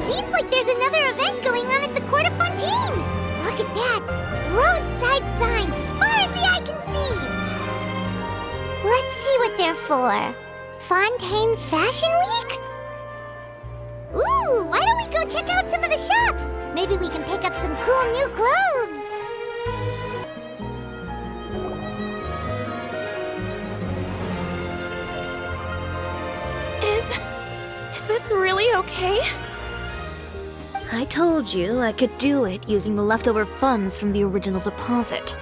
Seems like there's another event going on at the Court of Fontaine. Look at that. Roadside signs as far as the eye can see. Let's see what they're for. Fontaine Fashion Week? Ooh, why don't we go check out some of the shops? Maybe we can pick up some cool new clothes. Is this really okay? I told you I could do it using the leftover funds from the original deposit.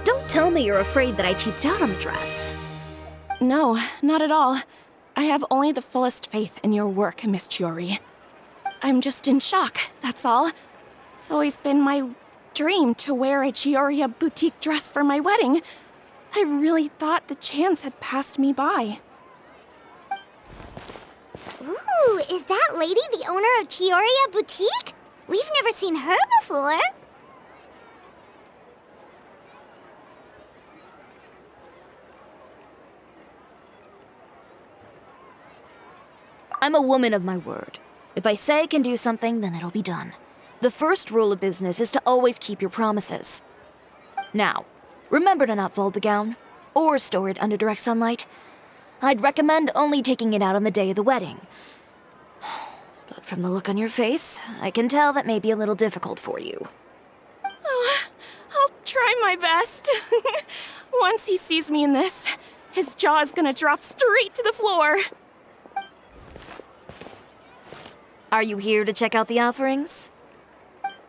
Don't tell me you're afraid that I cheaped out on the dress. No, not at all. I have only the fullest faith in your work, Miss Tиори. I'm just in shock, that's all. It's always been my dream to wear a Tиори boutique dress for my wedding. I really thought the chance had passed me by. Ooh, is that lady the owner of Tиори Boutique? We've never seen her before. I'm a woman of my word. If I say I can do something, then it'll be done. The first rule of business is to always keep your promises. Now, remember to not fold the gown, or store it under direct sunlight. I'd recommend only taking it out on the day of the wedding. But from the look on your face, I can tell that may be a little difficult for you. Oh, I'll try my best. Once he sees me in this, his jaw is gonna drop straight to the floor. Are you here to check out the offerings?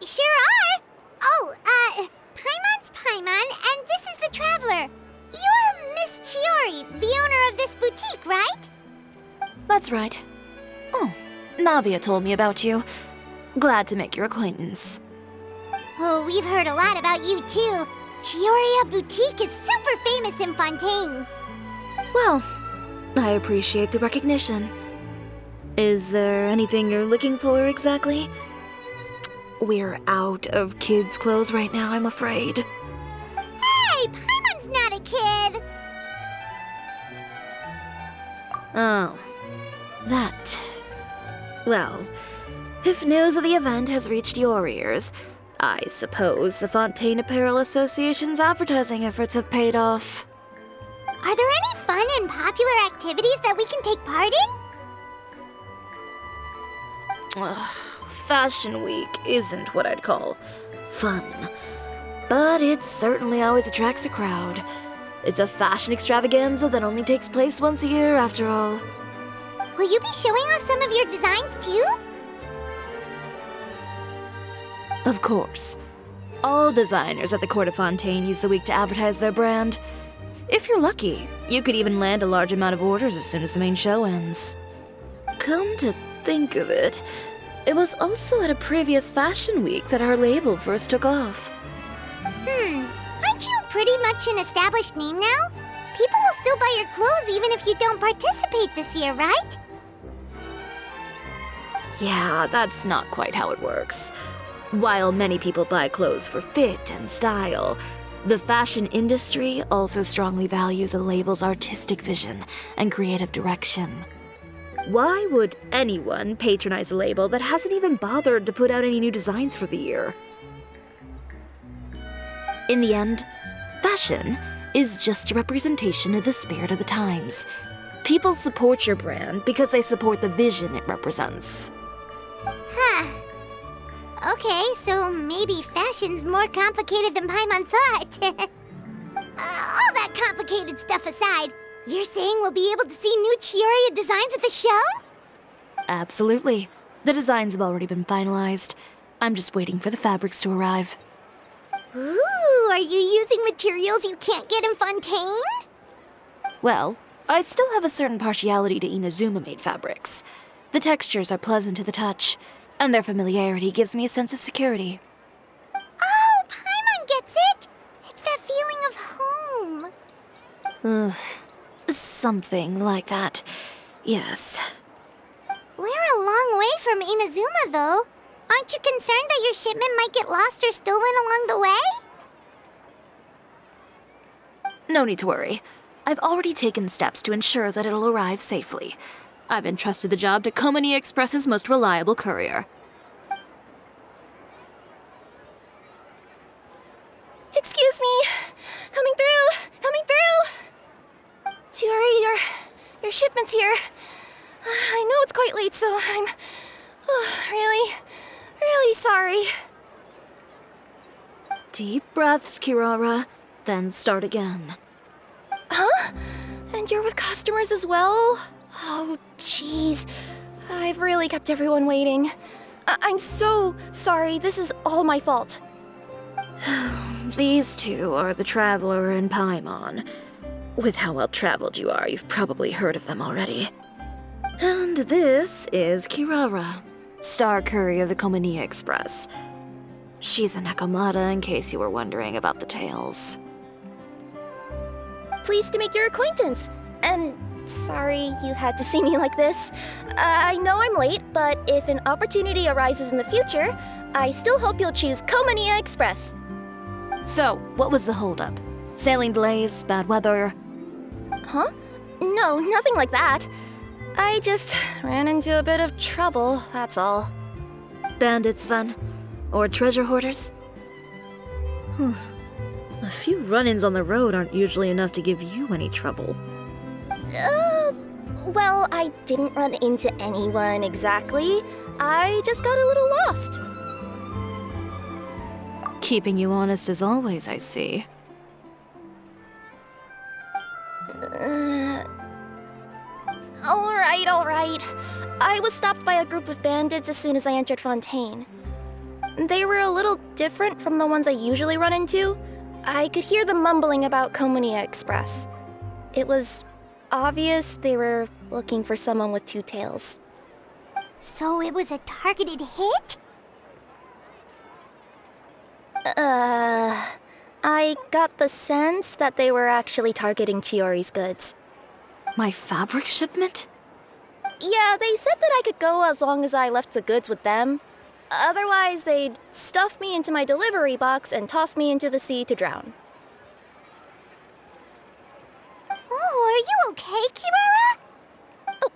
Sure are. Oh, Paimon's Paimon, and this is the Traveler. You're Miss Tиори, the owner of this boutique, right? That's right. Oh, Navia told me about you. Glad to make your acquaintance. Oh, we've heard a lot about you, too. Tиори Boutique is super famous in Fontaine. Well, I appreciate the recognition. Is there anything you're looking for exactly? We're out of kids' clothes right now, I'm afraid. Hey, Paimon's not a kid. Oh, that. Well, if news of the event has reached your ears, I suppose the Fontaine Apparel Association's advertising efforts have paid off. Are there any fun and popular activities that we can take part in? Ugh, Fashion Week isn't what I'd call fun. But it certainly always attracts a crowd. It's a fashion extravaganza that only takes place once a year, after all. Will you be showing off some of your designs, too? Of course. All designers at the Court of Fontaine use the week to advertise their brand. If you're lucky, you could even land a large amount of orders as soon as the main show ends. Come to think of it, it was also at a previous Fashion Week that our label first took off. Aren't you pretty much an established name now? People will still buy your clothes even if you don't participate this year, right? Yeah, that's not quite how it works. While many people buy clothes for fit and style, the fashion industry also strongly values a label's artistic vision and creative direction. Why would anyone patronize a label that hasn't even bothered to put out any new designs for the year? In the end, fashion is just a representation of the spirit of the times. People support your brand because they support the vision it represents. Huh. Okay, so maybe fashion's more complicated than Paimon thought. All that complicated stuff aside, you're saying we'll be able to see new Tиори designs at the show? Absolutely. The designs have already been finalized. I'm just waiting for the fabrics to arrive. Ooh, are you using materials you can't get in Fontaine? Well, I still have a certain partiality to Inazuma-made fabrics. The textures are pleasant to the touch, and their familiarity gives me a sense of security. Oh, Paimon gets it! It's that feeling of home. Ugh, something like that. Yes. We're a long way from Inazuma, though. Aren't you concerned that your shipment might get lost or stolen along the way? No need to worry. I've already taken steps to ensure that it'll arrive safely. I've entrusted the job to Komani Express's most reliable courier. I know it's quite late, so I'm really sorry. Deep breaths, Kirara, then start again. Huh? And you're with customers as well? Oh, jeez. I've really kept everyone waiting. I'm so sorry. This is all my fault. These two are the Traveler and Paimon. With how well traveled you are, you've probably heard of them already. And this is Kirara, Star Courier of the Komania Express. She's a Nakamata, in case you were wondering about the tales. Pleased to make your acquaintance. And sorry you had to see me like this. I know I'm late, but if an opportunity arises in the future, I still hope you'll choose Komania Express. So, what was the holdup? Sailing delays, bad weather? Huh? No, nothing like that. I just ran into a bit of trouble, that's all. Bandits, then? Or treasure hoarders? A few run-ins on the road aren't usually enough to give you any trouble. Well, I didn't run into anyone exactly. I just got a little lost. Keeping you honest as always, I see. All right. I was stopped by a group of bandits as soon as I entered Fontaine. They were a little different from the ones I usually run into. I could hear them mumbling about Komania Express. It was obvious they were looking for someone with two tails. So it was a targeted hit? I got the sense that they were actually targeting Chiori's goods. My fabric shipment? Yeah, they said that I could go as long as I left the goods with them. Otherwise, they'd stuff me into my delivery box and toss me into the sea to drown. Oh, are you okay, Kirara? Oh,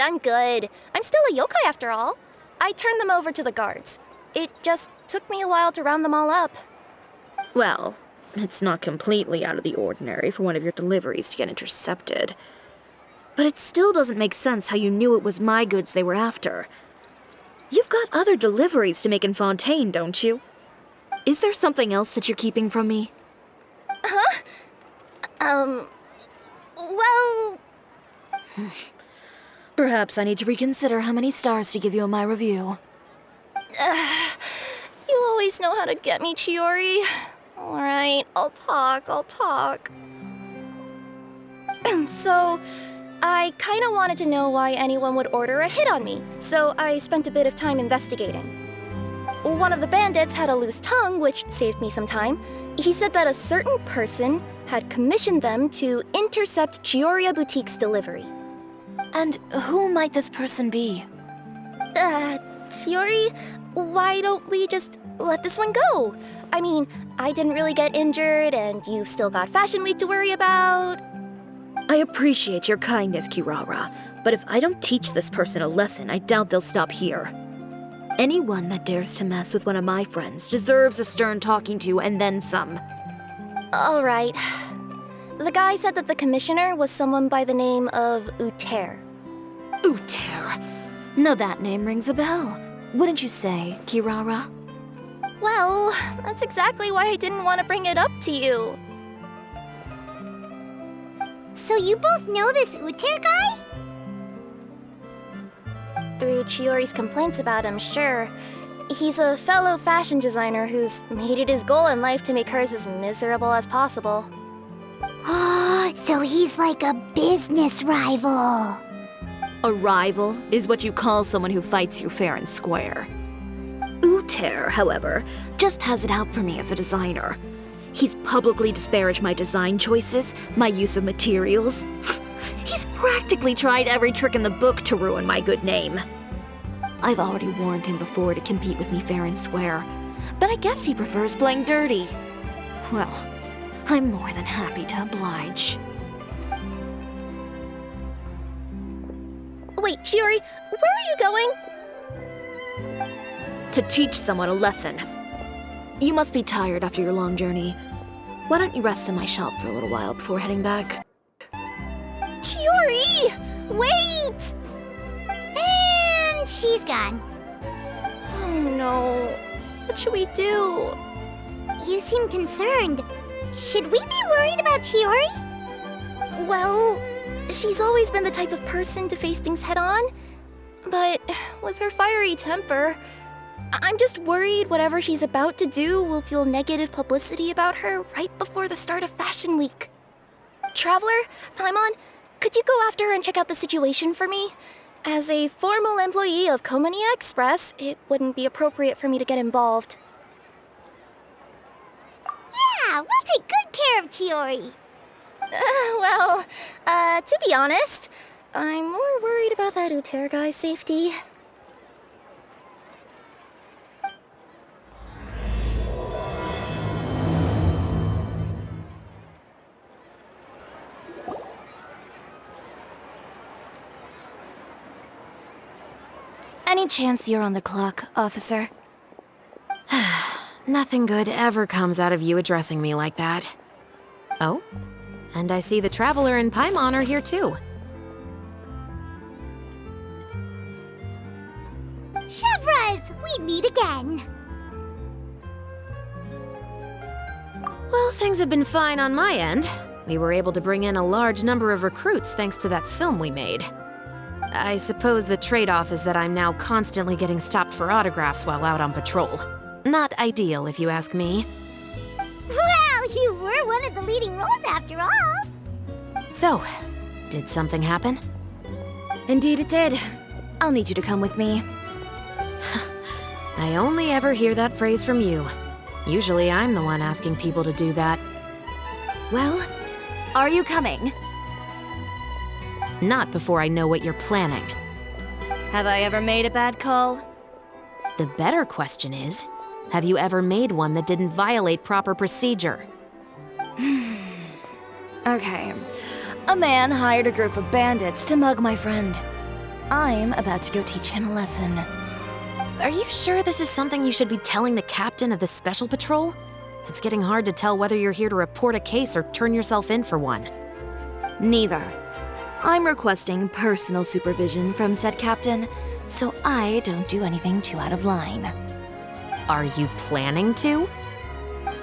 I'm good. I'm still a yokai after all. I turned them over to the guards. It just took me a while to round them all up. Well, it's not completely out of the ordinary for one of your deliveries to get intercepted. But it still doesn't make sense how you knew it was my goods they were after. You've got other deliveries to make in Fontaine, don't you? Is there something else that you're keeping from me? Huh? Well... Perhaps I need to reconsider how many stars to give you in my review. You always know how to get me, Chiori. Alright, I'll talk. So, I kinda wanted to know why anyone would order a hit on me, so I spent a bit of time investigating. One of the bandits had a loose tongue, which saved me some time. He said that a certain person had commissioned them to intercept Chioria Boutique's delivery. And who might this person be? Chiori, why don't we just let this one go? I mean, I didn't really get injured, and you've still got Fashion Week to worry about. I appreciate your kindness, Kirara, but if I don't teach this person a lesson, I doubt they'll stop here. Anyone that dares to mess with one of my friends deserves a stern talking to and then some. All right. The guy said that the commissioner was someone by the name of Uter. Uter. Now that name rings a bell. Wouldn't you say, Kirara? Well, that's exactly why I didn't want to bring it up to you. So you both know this Uter guy? Through Chiori's complaints about him, sure. He's a fellow fashion designer who's made it his goal in life to make hers as miserable as possible. Oh, so he's like a business rival. A rival is what you call someone who fights you fair and square. Uter, however, just has it out for me as a designer. He's publicly disparaged my design choices, my use of materials. He's practically tried every trick in the book to ruin my good name. I've already warned him before to compete with me fair and square, but I guess he prefers playing dirty. Well, I'm more than happy to oblige. Wait, Chiori, where are you going? To teach someone a lesson. You must be tired after your long journey. Why don't you rest in my shop for a little while before heading back? Chiori! Wait! since she's gone. Oh no. What should we do? You seem concerned. Should we be worried about Chiori? Well, she's always been the type of person to face things head on. But with her fiery temper, I'm just worried whatever she's about to do will feel negative publicity about her right before the start of Fashion Week. Traveler, Paimon, could you go after her and check out the situation for me? As a formal employee of Komania Express, it wouldn't be appropriate for me to get involved. Yeah, we'll take good care of Chiori. To be honest, I'm more worried about that Uter guy's safety. Any chance you're on the clock, officer? Nothing good ever comes out of you addressing me like that. Oh, and I see the Traveler and Paimon are here too. Chevras, we meet again. Well, things have been fine on my end. We were able to bring in a large number of recruits thanks to that film we made. I suppose the trade-off is that I'm now constantly getting stopped for autographs while out on patrol. Not ideal, if you ask me. Well, you were one of the leading roles after all. So, did something happen? Indeed it did. I'll need you to come with me. I only ever hear that phrase from you. Usually I'm the one asking people to do that. Well, are you coming? Not before I know what you're planning. Have I ever made a bad call? The better question is, have you ever made one that didn't violate proper procedure? Okay. A man hired a group of bandits to mug my friend. I'm about to go teach him a lesson. Are you sure this is something you should be telling the captain of the Special Patrol? It's getting hard to tell whether you're here to report a case or turn yourself in for one. Neither. I'm requesting personal supervision from said captain, so I don't do anything too out of line. Are you planning to?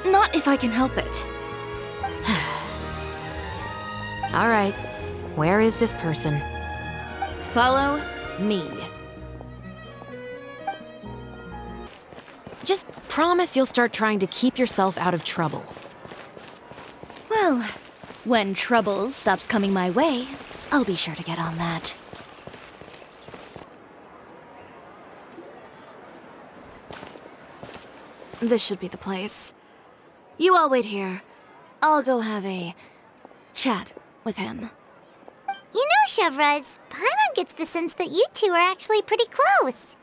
Not if I can help it. All right. Where is this person? Follow me. Just promise you'll start trying to keep yourself out of trouble. Well, when trouble stops coming my way, I'll be sure to get on that. This should be the place. You all wait here. I'll go have a chat with him. You know, Chevras, Paimon gets the sense that you two are actually pretty close.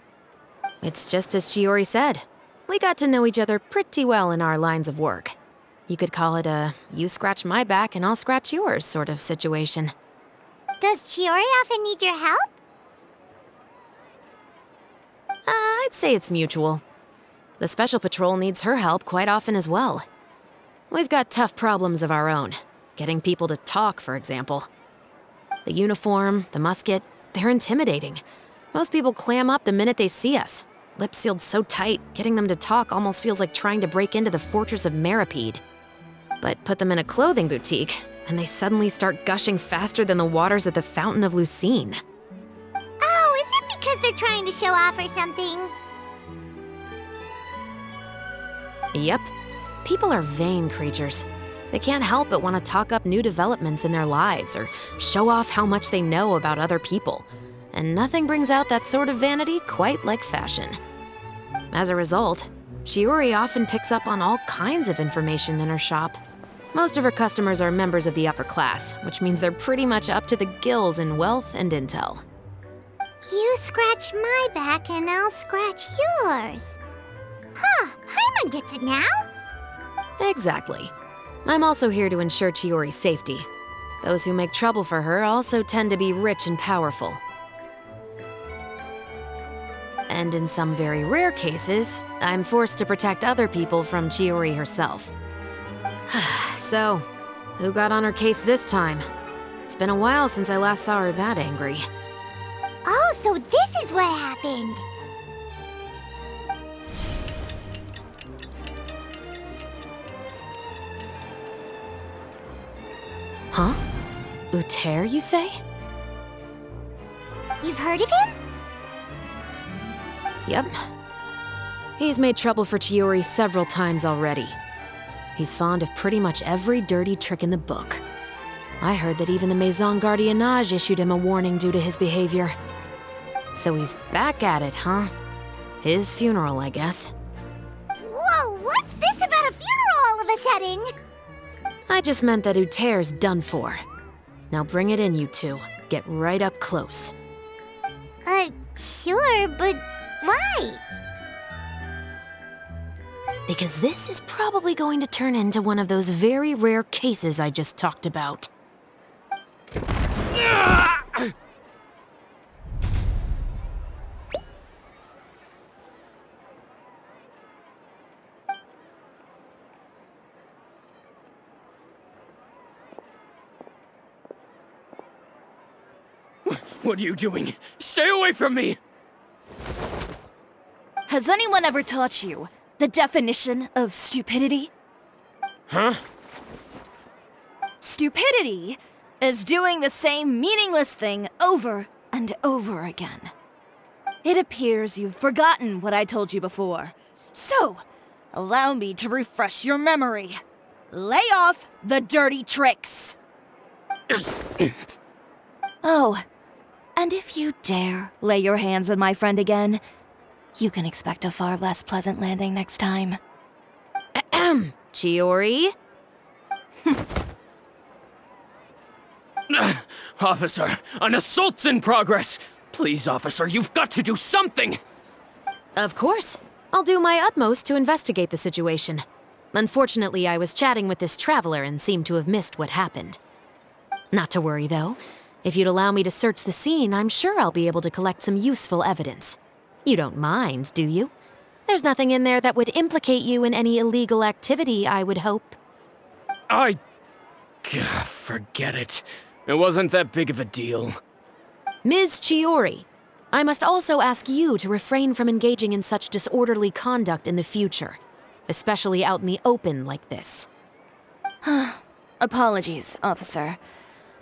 It's just as Chiori said. We got to know each other pretty well in our lines of work. You could call it a you scratch my back and I'll scratch yours sort of situation. Does Chiori often need your help? I'd say it's mutual. The Special Patrol needs her help quite often as well. We've got tough problems of our own. Getting people to talk, for example. The uniform, the musket, they're intimidating. Most people clam up the minute they see us. Lips sealed so tight, getting them to talk almost feels like trying to break into the fortress of Meripede. But put them in a clothing boutique, and they suddenly start gushing faster than the waters at the Fountain of Lucine. Oh, is it because they're trying to show off or something? Yep. People are vain creatures. They can't help but want to talk up new developments in their lives or show off how much they know about other people. And nothing brings out that sort of vanity quite like fashion. As a result, Chiori often picks up on all kinds of information in her shop. Most of her customers are members of the upper class, which means they're pretty much up to the gills in wealth and intel. You scratch my back and I'll scratch yours. Huh, Paimon gets it now. Exactly. I'm also here to ensure Chiori's safety. Those who make trouble for her also tend to be rich and powerful. And in some very rare cases, I'm forced to protect other people from Chiori herself. So, who got on her case this time? It's been a while since I last saw her that angry. Oh, so this is what happened. Huh? Uter, you say? You've heard of him? Yep. He's made trouble for Tiori several times already. He's fond of pretty much every dirty trick in the book. I heard that even the Maison Gardiennage issued him a warning due to his behavior. So he's back at it, huh? His funeral, I guess. Whoa, what's this about a funeral all of a sudden? I just meant that Uter's done for. Now bring it in, you two. Get right up close. Sure, but why? Because this is probably going to turn into one of those very rare cases I just talked about. What are you doing? Stay away from me! Has anyone ever taught you the definition of stupidity? Huh? Stupidity is doing the same meaningless thing over and over again. It appears you've forgotten what I told you before. So, allow me to refresh your memory. Lay off the dirty tricks. Oh, and if you dare lay your hands on my friend again, you can expect a far less pleasant landing next time. Ahem. Tiori? Officer, an assault's in progress! Please, officer, you've got to do something! Of course. I'll do my utmost to investigate the situation. Unfortunately, I was chatting with this traveler and seemed to have missed what happened. Not to worry, though. If you'd allow me to search the scene, I'm sure I'll be able to collect some useful evidence. You don't mind, do you? There's nothing in there that would implicate you in any illegal activity, I would hope. Forget it. It wasn't that big of a deal. Ms. Tiori, I must also ask you to refrain from engaging in such disorderly conduct in the future, especially out in the open like this. Apologies, officer.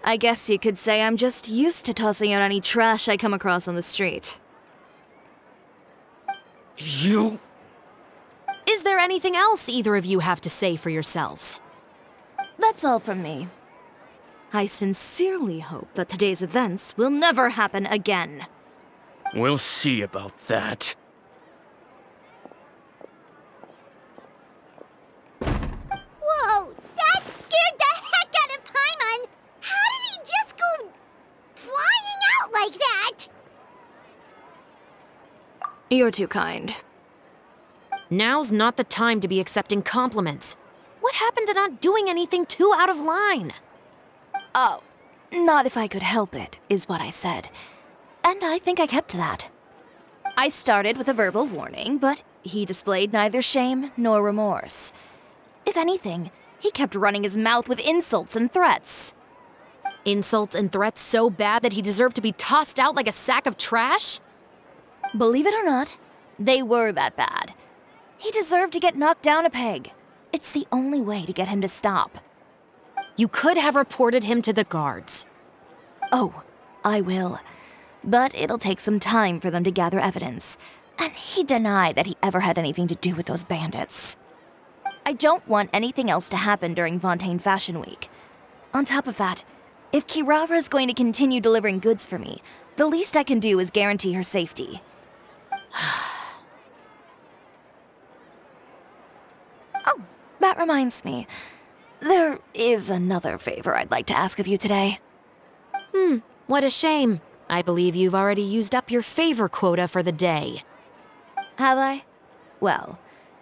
I guess you could say I'm just used to tossing out any trash I come across on the street. You... Is there anything else either of you have to say for yourselves? That's all from me. I sincerely hope that today's events will never happen again. We'll see about that. Whoa, that scared the heck out of Paimon! How did he just go flying out like that? You're too kind. Now's not the time to be accepting compliments. What happened to not doing anything too out of line? Oh, not if I could help it, is what I said. And I think I kept to that. I started with a verbal warning, but he displayed neither shame nor remorse. If anything, he kept running his mouth with insults and threats. Insults and threats so bad that he deserved to be tossed out like a sack of trash? Believe it or not, they were that bad. He deserved to get knocked down a peg. It's the only way to get him to stop. You could have reported him to the guards. Oh, I will. But it'll take some time for them to gather evidence. And he denied that he ever had anything to do with those bandits. I don't want anything else to happen during Fontaine Fashion Week. On top of that, if Kirara is going to continue delivering goods for me, the least I can do is guarantee her safety. Oh, that reminds me. There is another favor I'd like to ask of you today. What a shame. I believe you've already used up your favor quota for the day. Have I? Well,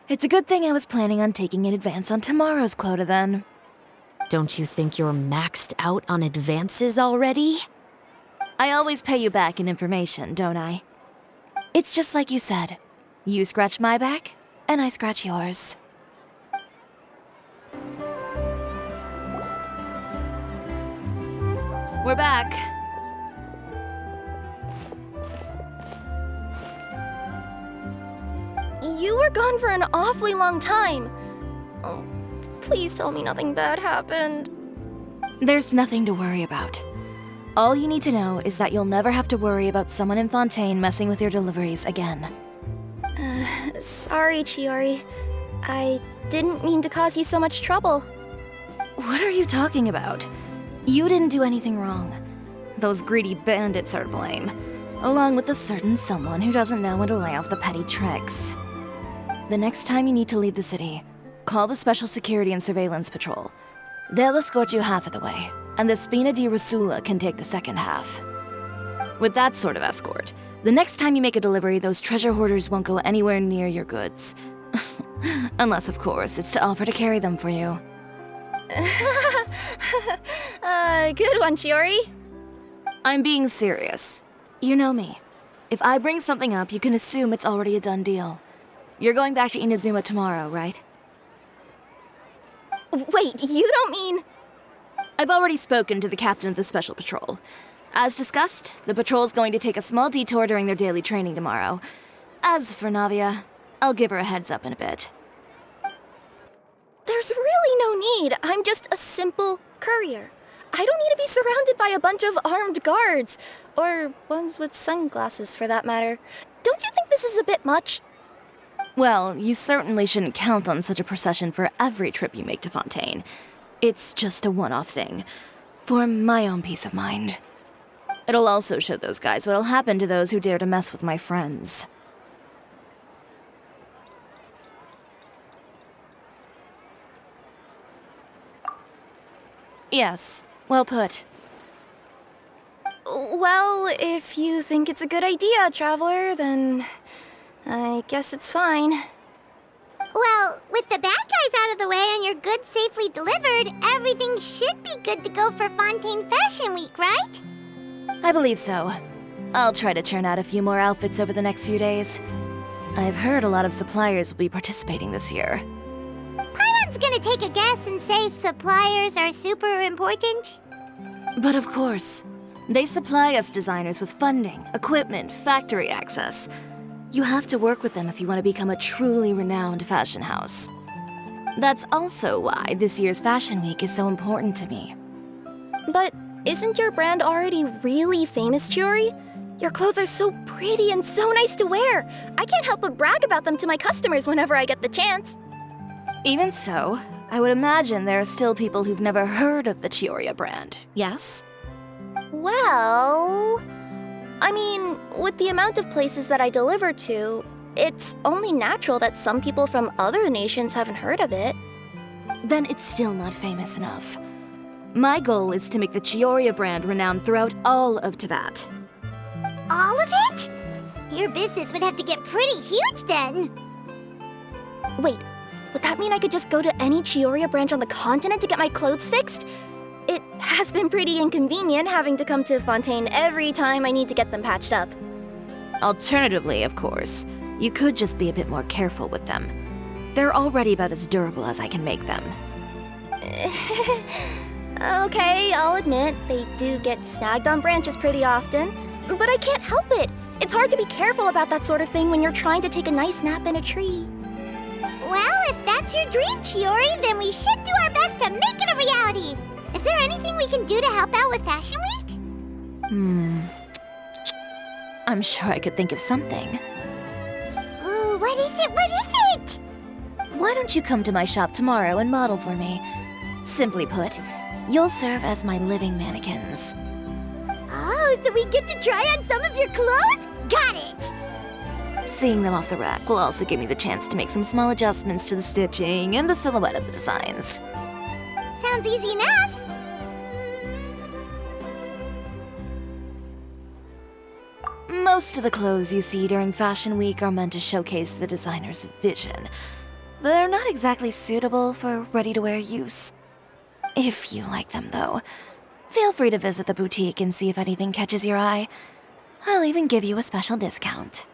it's a good thing I was planning on taking an advance on tomorrow's quota then. Don't you think you're maxed out on advances already? I always pay you back in information, don't I? It's just like you said. You scratch my back, and I scratch yours. We're back. you were gone for an awfully long time. Oh, please tell me nothing bad happened. There's nothing to worry about. All you need to know is that you'll never have to worry about someone in Fontaine messing with your deliveries again. Sorry, Chiori. I didn't mean to cause you so much trouble. What are you talking about? You didn't do anything wrong. Those greedy bandits are to blame, along with a certain someone who doesn't know when to lay off the petty tricks. The next time you need to leave the city, call the Special Security and Surveillance Patrol. They'll escort you half of the way, and the Spina di Rusula can take the second half. With that sort of escort, the next time you make a delivery, those treasure hoarders won't go anywhere near your goods. Unless, of course, it's to offer to carry them for you. Good one, Chiori. I'm being serious. You know me. If I bring something up, you can assume it's already a done deal. You're going back to Inazuma tomorrow, right? Wait, you don't mean... I've already spoken to the captain of the Special Patrol. As discussed, the patrol's going to take a small detour during their daily training tomorrow. As for Navia, I'll give her a heads up in a bit. There's really no need. I'm just a simple courier. I don't need to be surrounded by a bunch of armed guards. Or ones with sunglasses, for that matter. Don't you think this is a bit much? Well, you certainly shouldn't count on such a procession for every trip you make to Fontaine. It's just a one-off thing, for my own peace of mind. It'll also show those guys what'll happen to those who dare to mess with my friends. Yes, well put. Well, if you think it's a good idea, Traveler, then I guess it's fine. Well, with the bad guys out of the way and your goods safely delivered, everything should be good to go for Fontaine Fashion Week, right? I believe so. I'll try to churn out a few more outfits over the next few days. I've heard a lot of suppliers will be participating this year. Paimon's gonna take a guess and say suppliers are super important. But of course, they supply us designers with funding, equipment, factory access. You have to work with them if you want to become a truly renowned fashion house. That's also why this year's Fashion Week is so important to me. But isn't your brand already really famous, Chiori? Your clothes are so pretty and so nice to wear. I can't help but brag about them to my customers whenever I get the chance. Even so, I would imagine there are still people who've never heard of the Chiori brand, yes? Well... I mean, with the amount of places that I deliver to, it's only natural that some people from other nations haven't heard of it. Then it's still not famous enough. My goal is to make the Chiori brand renowned throughout all of Teyvat. All of it? Your business would have to get pretty huge then. Wait, would that mean I could just go to any Chiori branch on the continent to get my clothes fixed? It has been pretty inconvenient having to come to Fontaine every time I need to get them patched up. Alternatively, of course, you could just be a bit more careful with them. They're already about as durable as I can make them. Okay, I'll admit, they do get snagged on branches pretty often, but I can't help it. It's hard to be careful about that sort of thing when you're trying to take a nice nap in a tree. Well, if that's your dream, Chiori, then we should do our best to make it a reality. Is there anything we can do to help out with Fashion Week? I'm sure I could think of something. Ooh, what is it? What is it? Why don't you come to my shop tomorrow and model for me? Simply put, you'll serve as my living mannequins. Oh, so we get to try on some of your clothes? Got it! Seeing them off the rack will also give me the chance to make some small adjustments to the stitching and the silhouette of the designs. Sounds easy enough. Most of the clothes you see during Fashion Week are meant to showcase the designer's vision. They're not exactly suitable for ready-to-wear use. If you like them, though, feel free to visit the boutique and see if anything catches your eye. I'll even give you a special discount.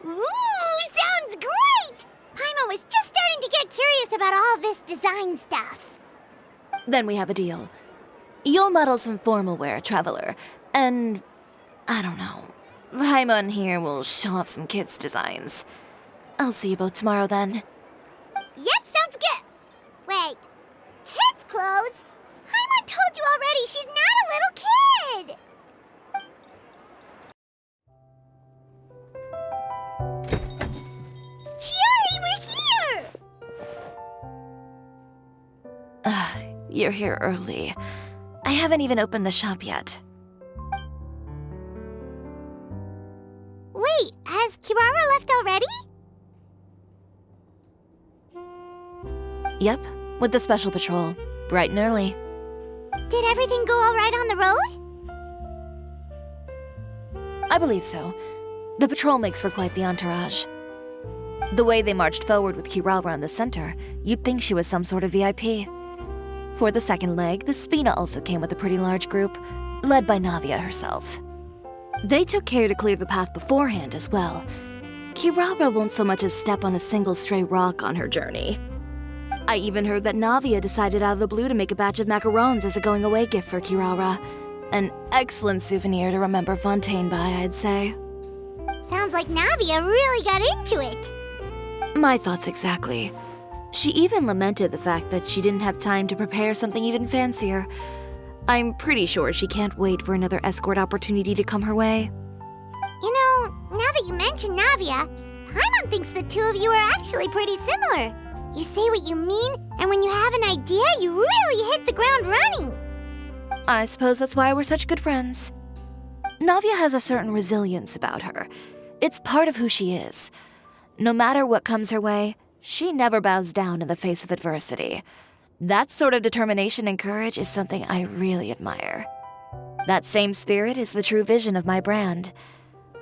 Ooh, sounds great! Paimon was just starting to get curious about all this design stuff. Then we have a deal. You'll model some formal wear, Traveler, and... I don't know. Paimon here will show off some kids' designs. I'll see you both tomorrow then. Yep, sounds good. Wait, kids' clothes? Paimon told you already, she's not a little kid! Tиори, we're here! You're here early. I haven't even opened the shop yet. Wait, has Kirara left already? Yep, with the special patrol. Bright and early. Did everything go alright on the road? I believe so. The patrol makes for quite the entourage. The way they marched forward with Kirara in the center, you'd think she was some sort of VIP. For the second leg, the Spina also came with a pretty large group, led by Navia herself. They took care to clear the path beforehand as well. Kirara won't so much as step on a single stray rock on her journey. I even heard that Navia decided out of the blue to make a batch of macarons as a going-away gift for Kirara. An excellent souvenir to remember Fontaine by, I'd say. Sounds like Navia really got into it. My thoughts exactly. She even lamented the fact that she didn't have time to prepare something even fancier. I'm pretty sure she can't wait for another escort opportunity to come her way. You know, now that you mention Navia, Paimon thinks the two of you are actually pretty similar. You say what you mean, and when you have an idea, you really hit the ground running. I suppose that's why we're such good friends. Navia has a certain resilience about her. It's part of who she is. No matter what comes her way, she never bows down in the face of adversity. That sort of determination and courage is something I really admire. That same spirit is the true vision of my brand.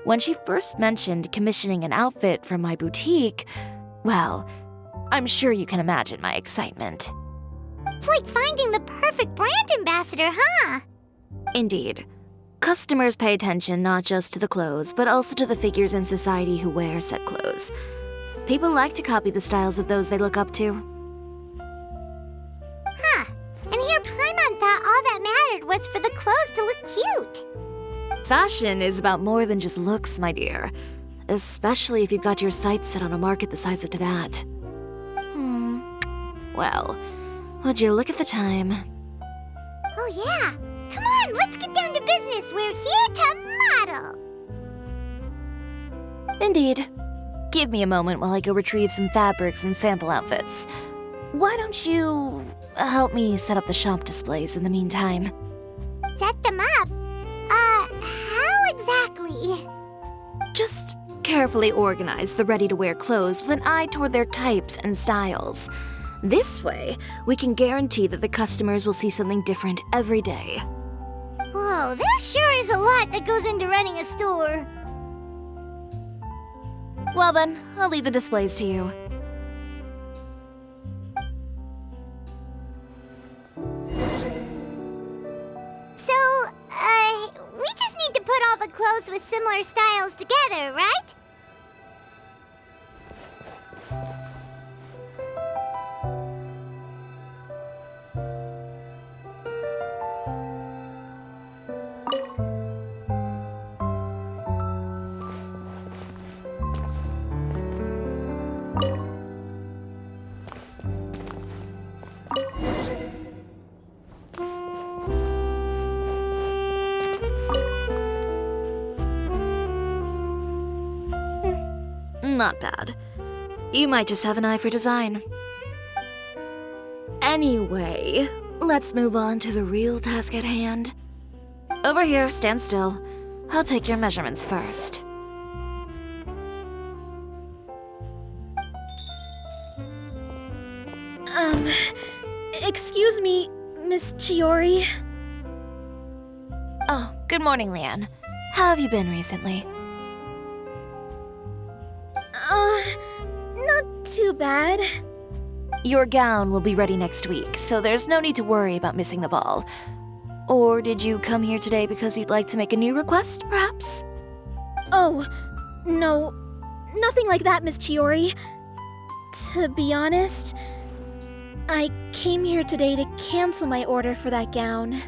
When she first mentioned commissioning an outfit from my boutique, well, I'm sure you can imagine my excitement. It's like finding the perfect brand ambassador, huh? Indeed. Customers pay attention not just to the clothes, but also to the figures in society who wear said clothes. People like to copy the styles of those they look up to. Huh. And here Paimon thought all that mattered was for the clothes to look cute. Fashion is about more than just looks, my dear. Especially if you've got your sights set on a market the size of Teyvat. Well, would you look at the time? Oh yeah. Come on, let's get down to business. We're here to model. Indeed. Give me a moment while I go retrieve some fabrics and sample outfits. Why don't you help me set up the shop displays in the meantime? Set them up? How exactly? Just carefully organize the ready-to-wear clothes with an eye toward their types and styles. This way, we can guarantee that the customers will see something different every day. Whoa, there sure is a lot that goes into running a store. Well then, I'll leave the displays to you. So, we just need to put all the clothes with similar styles together, right? Not bad. You might just have an eye for design. Anyway, let's move on to the real task at hand. Over here, stand still. I'll take your measurements first. Excuse me, Miss Tиори. Oh, good morning, Leanne. How have you been recently? Not too bad. Your gown will be ready next week, so there's no need to worry about missing the ball. Or did you come here today because you'd like to make a new request, perhaps? Oh, no. Nothing like that, Miss Tиори. To be honest, I came here today to cancel my order for that gown.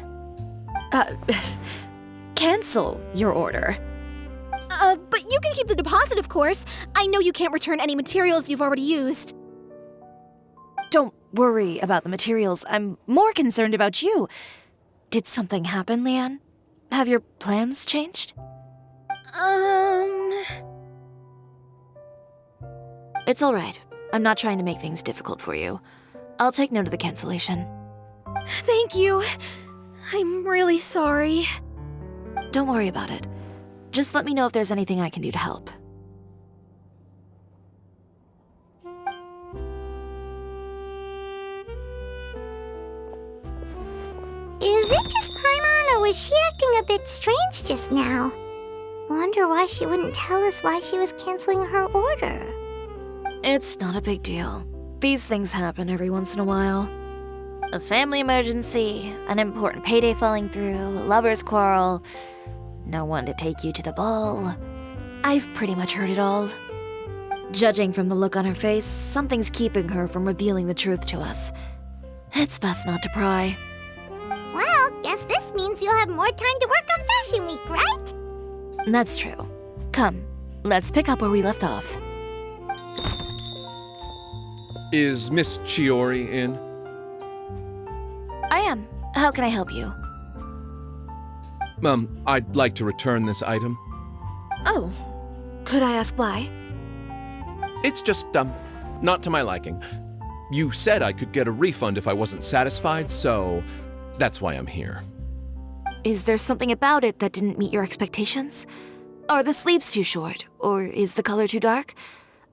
Cancel your order. But you can keep the deposit, of course. I know you can't return any materials you've already used. Don't worry about the materials. I'm more concerned about you. Did something happen, Leanne? Have your plans changed? It's all right. I'm not trying to make things difficult for you. I'll take note of the cancellation. Thank you. I'm really sorry. Don't worry about it. Just let me know if there's anything I can do to help. Is it just Paimon, or was she acting a bit strange just now? Wonder why she wouldn't tell us why she was canceling her order. It's not a big deal. These things happen every once in a while. A family emergency, an important payday falling through, a lover's quarrel, no one to take you to the ball. I've pretty much heard it all. Judging from the look on her face, something's keeping her from revealing the truth to us. It's best not to pry. Well, guess this means you'll have more time to work on Fashion Week, right? That's true. Come, let's pick up where we left off. Is Miss Tиори in? I am. How can I help you? I'd like to return this item. Oh, could I ask why? It's just, not to my liking. You said I could get a refund if I wasn't satisfied, so that's why I'm here. Is there something about it that didn't meet your expectations? Are the sleeves too short, or is the color too dark?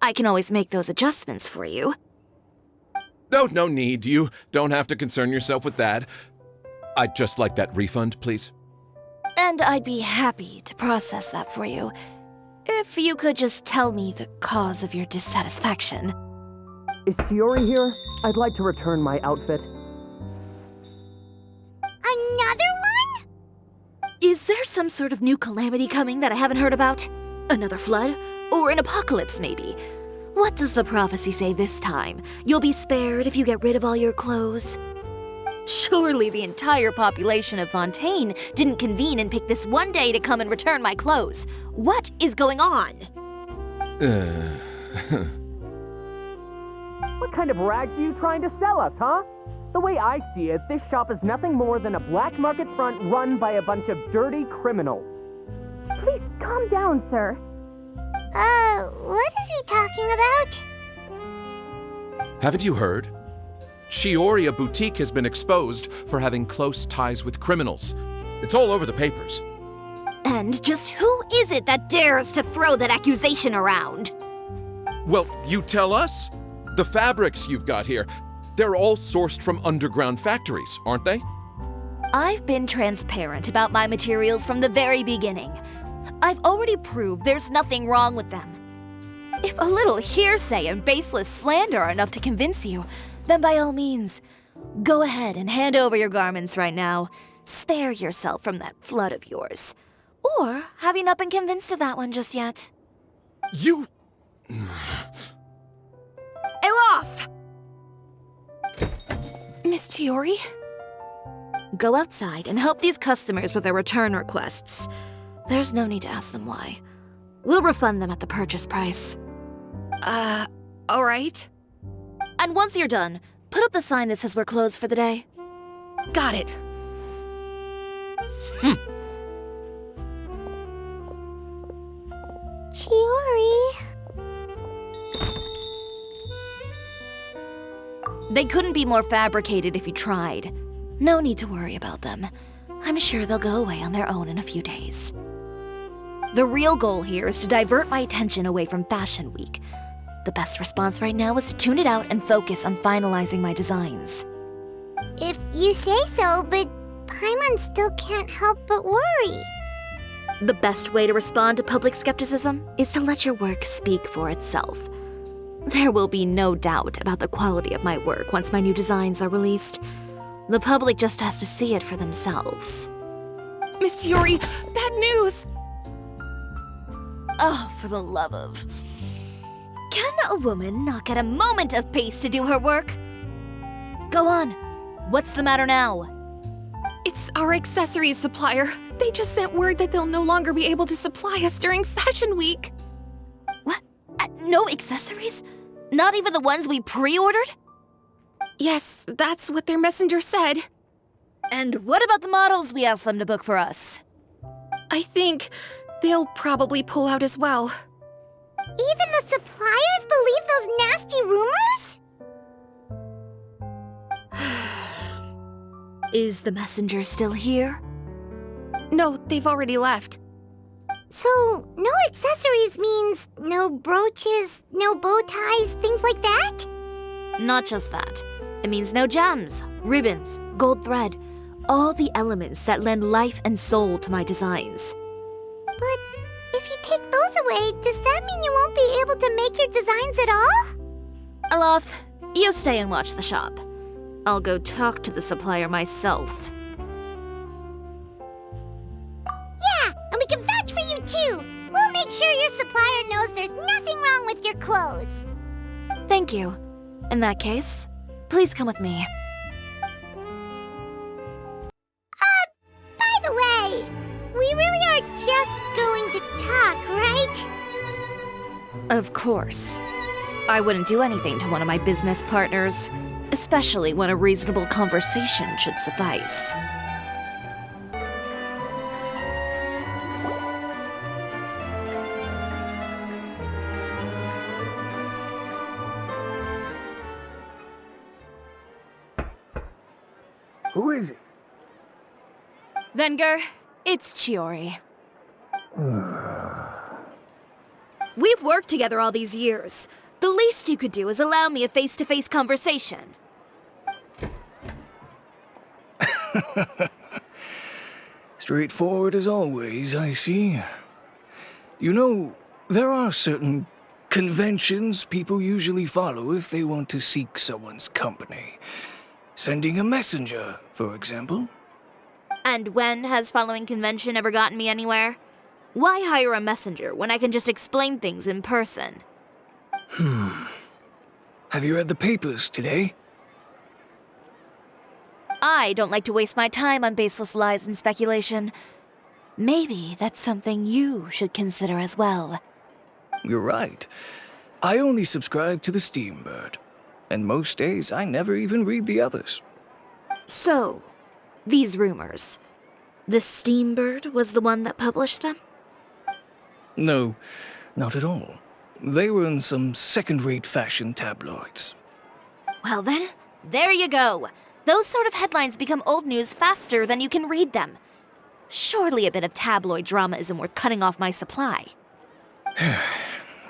I can always make those adjustments for you. No need. You don't have to concern yourself with that. I'd just like that refund, please. And I'd be happy to process that for you, if you could just tell me the cause of your dissatisfaction. Is Tиори here? I'd like to return my outfit. Another one? Is there some sort of new calamity coming that I haven't heard about? Another flood? Or an apocalypse, maybe? What does the prophecy say this time? You'll be spared if you get rid of all your clothes? Surely the entire population of Fontaine didn't convene and pick this one day to come and return my clothes. What is going on? What kind of rags are you trying to sell us, huh? The way I see it, this shop is nothing more than a black market front run by a bunch of dirty criminals. Please calm down, sir. What is he talking about? Haven't you heard? Tioria Boutique has been exposed for having close ties with criminals. It's all over the papers. And just who is it that dares to throw that accusation around? Well, you tell us. The fabrics you've got here, they're all sourced from underground factories, aren't they? I've been transparent about my materials from the very beginning. I've already proved there's nothing wrong with them. If a little hearsay and baseless slander are enough to convince you, then by all means, go ahead and hand over your garments right now. Spare yourself from that flood of yours. Or have you not been convinced of that one just yet? You... Elof! Miss Tиори? Go outside and help these customers with their return requests. There's no need to ask them why. We'll refund them at the purchase price. All right. And once you're done, put up the sign that says we're closed for the day. Got it. Tиори. They couldn't be more fabricated if you tried. No need to worry about them. I'm sure they'll go away on their own in a few days. The real goal here is to divert my attention away from Fashion Week. The best response right now is to tune it out and focus on finalizing my designs. If you say so, but Paimon still can't help but worry. The best way to respond to public skepticism is to let your work speak for itself. There will be no doubt about the quality of my work once my new designs are released. The public just has to see it for themselves. Miss Tиори, bad news! Oh, for the love of... Can a woman not get a moment of peace to do her work? Go on. What's the matter now? It's our accessories supplier. They just sent word that they'll no longer be able to supply us during Fashion Week. What? No accessories? Not even the ones we pre-ordered? Yes, that's what their messenger said. And what about the models we asked them to book for us? I think they'll probably pull out as well. Even the suppliers believe those nasty rumors? Is the messenger still here? No, they've already left. So, no accessories means no brooches, no bow ties, things like that? Not just that. It means no gems, ribbons, gold thread, all the elements that lend life and soul to my designs. But if you take those away, does that mean you won't be able to make your designs at all? Aloth, you stay and watch the shop. I'll go talk to the supplier myself. Yeah, and we can vouch for you too. We'll make sure your supplier knows there's nothing wrong with your clothes. Thank you. In that case, please come with me. By the way, we really are just going to talk, right? Of course. I wouldn't do anything to one of my business partners, especially when a reasonable conversation should suffice. Who is it? Venger, it's Tiori. We've worked together all these years. The least you could do is allow me a face-to-face conversation. Straightforward as always, I see. You know, there are certain conventions people usually follow if they want to seek someone's company. Sending a messenger, for example. And when has following convention ever gotten me anywhere? Why hire a messenger when I can just explain things in person? Have you read the papers today? I don't like to waste my time on baseless lies and speculation. Maybe that's something you should consider as well. You're right. I only subscribe to the Steambird. And most days, I never even read the others. So, these rumors. The Steambird was the one that published them? No, not at all. They were in some second-rate fashion tabloids. Well then, there you go. Those sort of headlines become old news faster than you can read them. Surely a bit of tabloid drama isn't worth cutting off my supply.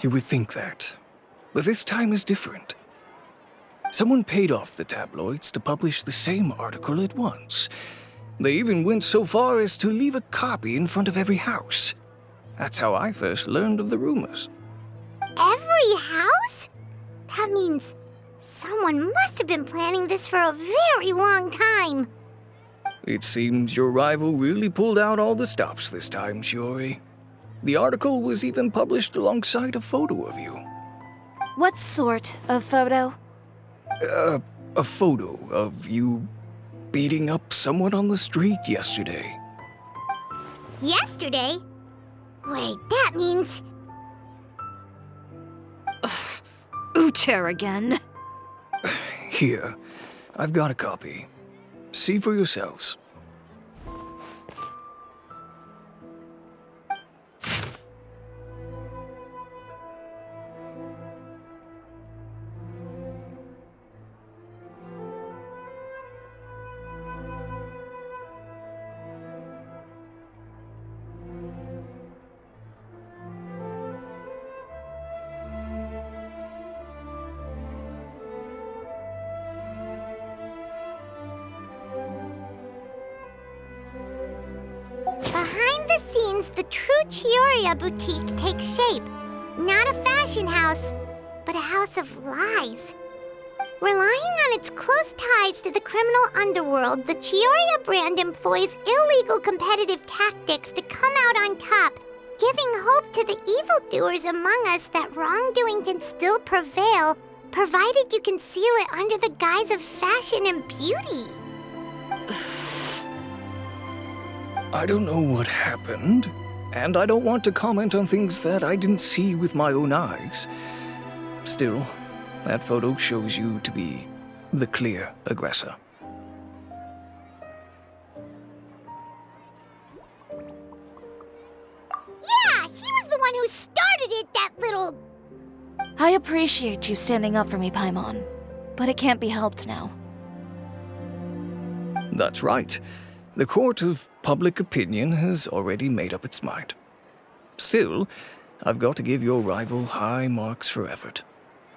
You would think that. But this time is different. Someone paid off the tabloids to publish the same article at once. They even went so far as to leave a copy in front of every house. That's how I first learned of the rumors. Every house? That means someone must have been planning this for a very long time. It seems your rival really pulled out all the stops this time, Tiori. The article was even published alongside a photo of you. What sort of photo? A photo of you beating up someone on the street yesterday. Yesterday? Wait, that means... Uter again. Here, I've got a copy. See for yourselves. Behind the scenes, the true Chioriya boutique takes shape. Not a fashion house, but a house of lies. Relying on its close ties to the criminal underworld, the Chioriya brand employs illegal competitive tactics to come out on top, giving hope to the evildoers among us that wrongdoing can still prevail, provided you conceal it under the guise of fashion and beauty. I don't know what happened, and I don't want to comment on things that I didn't see with my own eyes. Still, that photo shows you to be the clear aggressor. Yeah, he was the one who started it, that little... I appreciate you standing up for me, Paimon, but it can't be helped now. That's right. The court of public opinion has already made up its mind. Still, I've got to give your rival high marks for effort.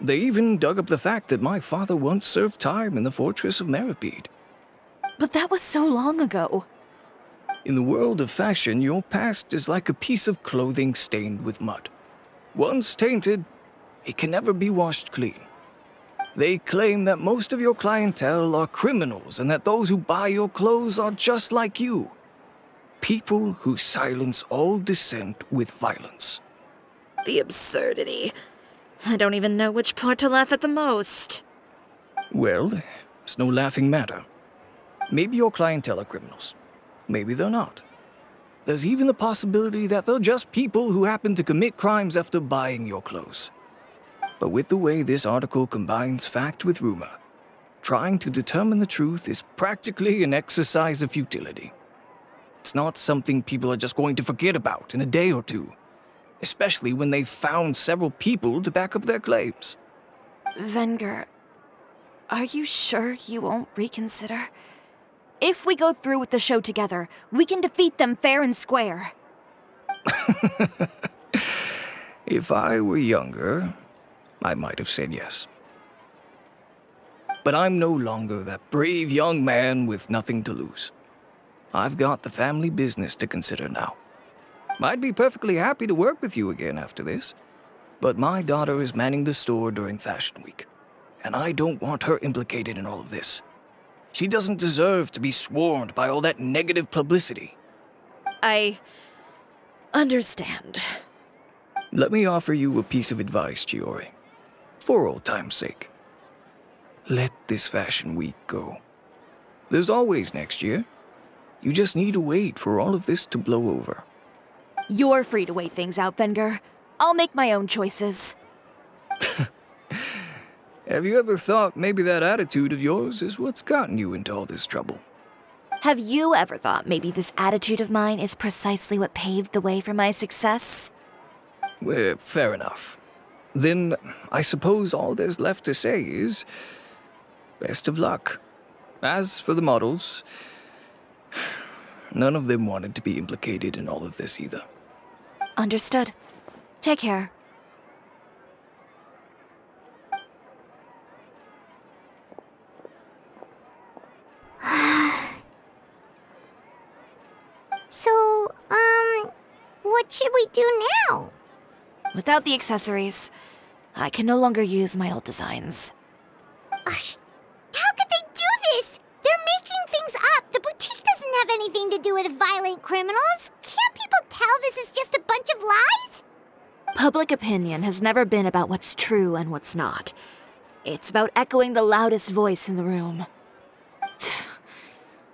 They even dug up the fact that my father once served time in the fortress of Meripede. But that was so long ago. In the world of fashion, your past is like a piece of clothing stained with mud. Once tainted, it can never be washed clean. They claim that most of your clientele are criminals and that those who buy your clothes are just like you. People who silence all dissent with violence. The absurdity. I don't even know which part to laugh at the most. Well, it's no laughing matter. Maybe your clientele are criminals. Maybe they're not. There's even the possibility that they're just people who happen to commit crimes after buying your clothes. But with the way this article combines fact with rumor, trying to determine the truth is practically an exercise of futility. It's not something people are just going to forget about in a day or two, especially when they've found several people to back up their claims. Venger, are you sure you won't reconsider? If we go through with the show together, we can defeat them fair and square. If I were younger, I might have said yes. But I'm no longer that brave young man with nothing to lose. I've got the family business to consider now. I'd be perfectly happy to work with you again after this, but my daughter is manning the store during Fashion Week, and I don't want her implicated in all of this. She doesn't deserve to be swarmed by all that negative publicity. I understand. Let me offer you a piece of advice, Tиори. For old time's sake. Let this Fashion Week go. There's always next year. You just need to wait for all of this to blow over. You're free to wait things out, Venger. I'll make my own choices. Have you ever thought maybe that attitude of yours is what's gotten you into all this trouble? Have you ever thought maybe this attitude of mine is precisely what paved the way for my success? Well, fair enough. Then I suppose all there's left to say is, best of luck. As for the models, none of them wanted to be implicated in all of this either. Understood. Take care. So, what should we do now? Without the accessories, I can no longer use my old designs. How could they do this? They're making things up. The boutique doesn't have anything to do with violent criminals. Can't people tell this is just a bunch of lies? Public opinion has never been about what's true and what's not. It's about echoing the loudest voice in the room.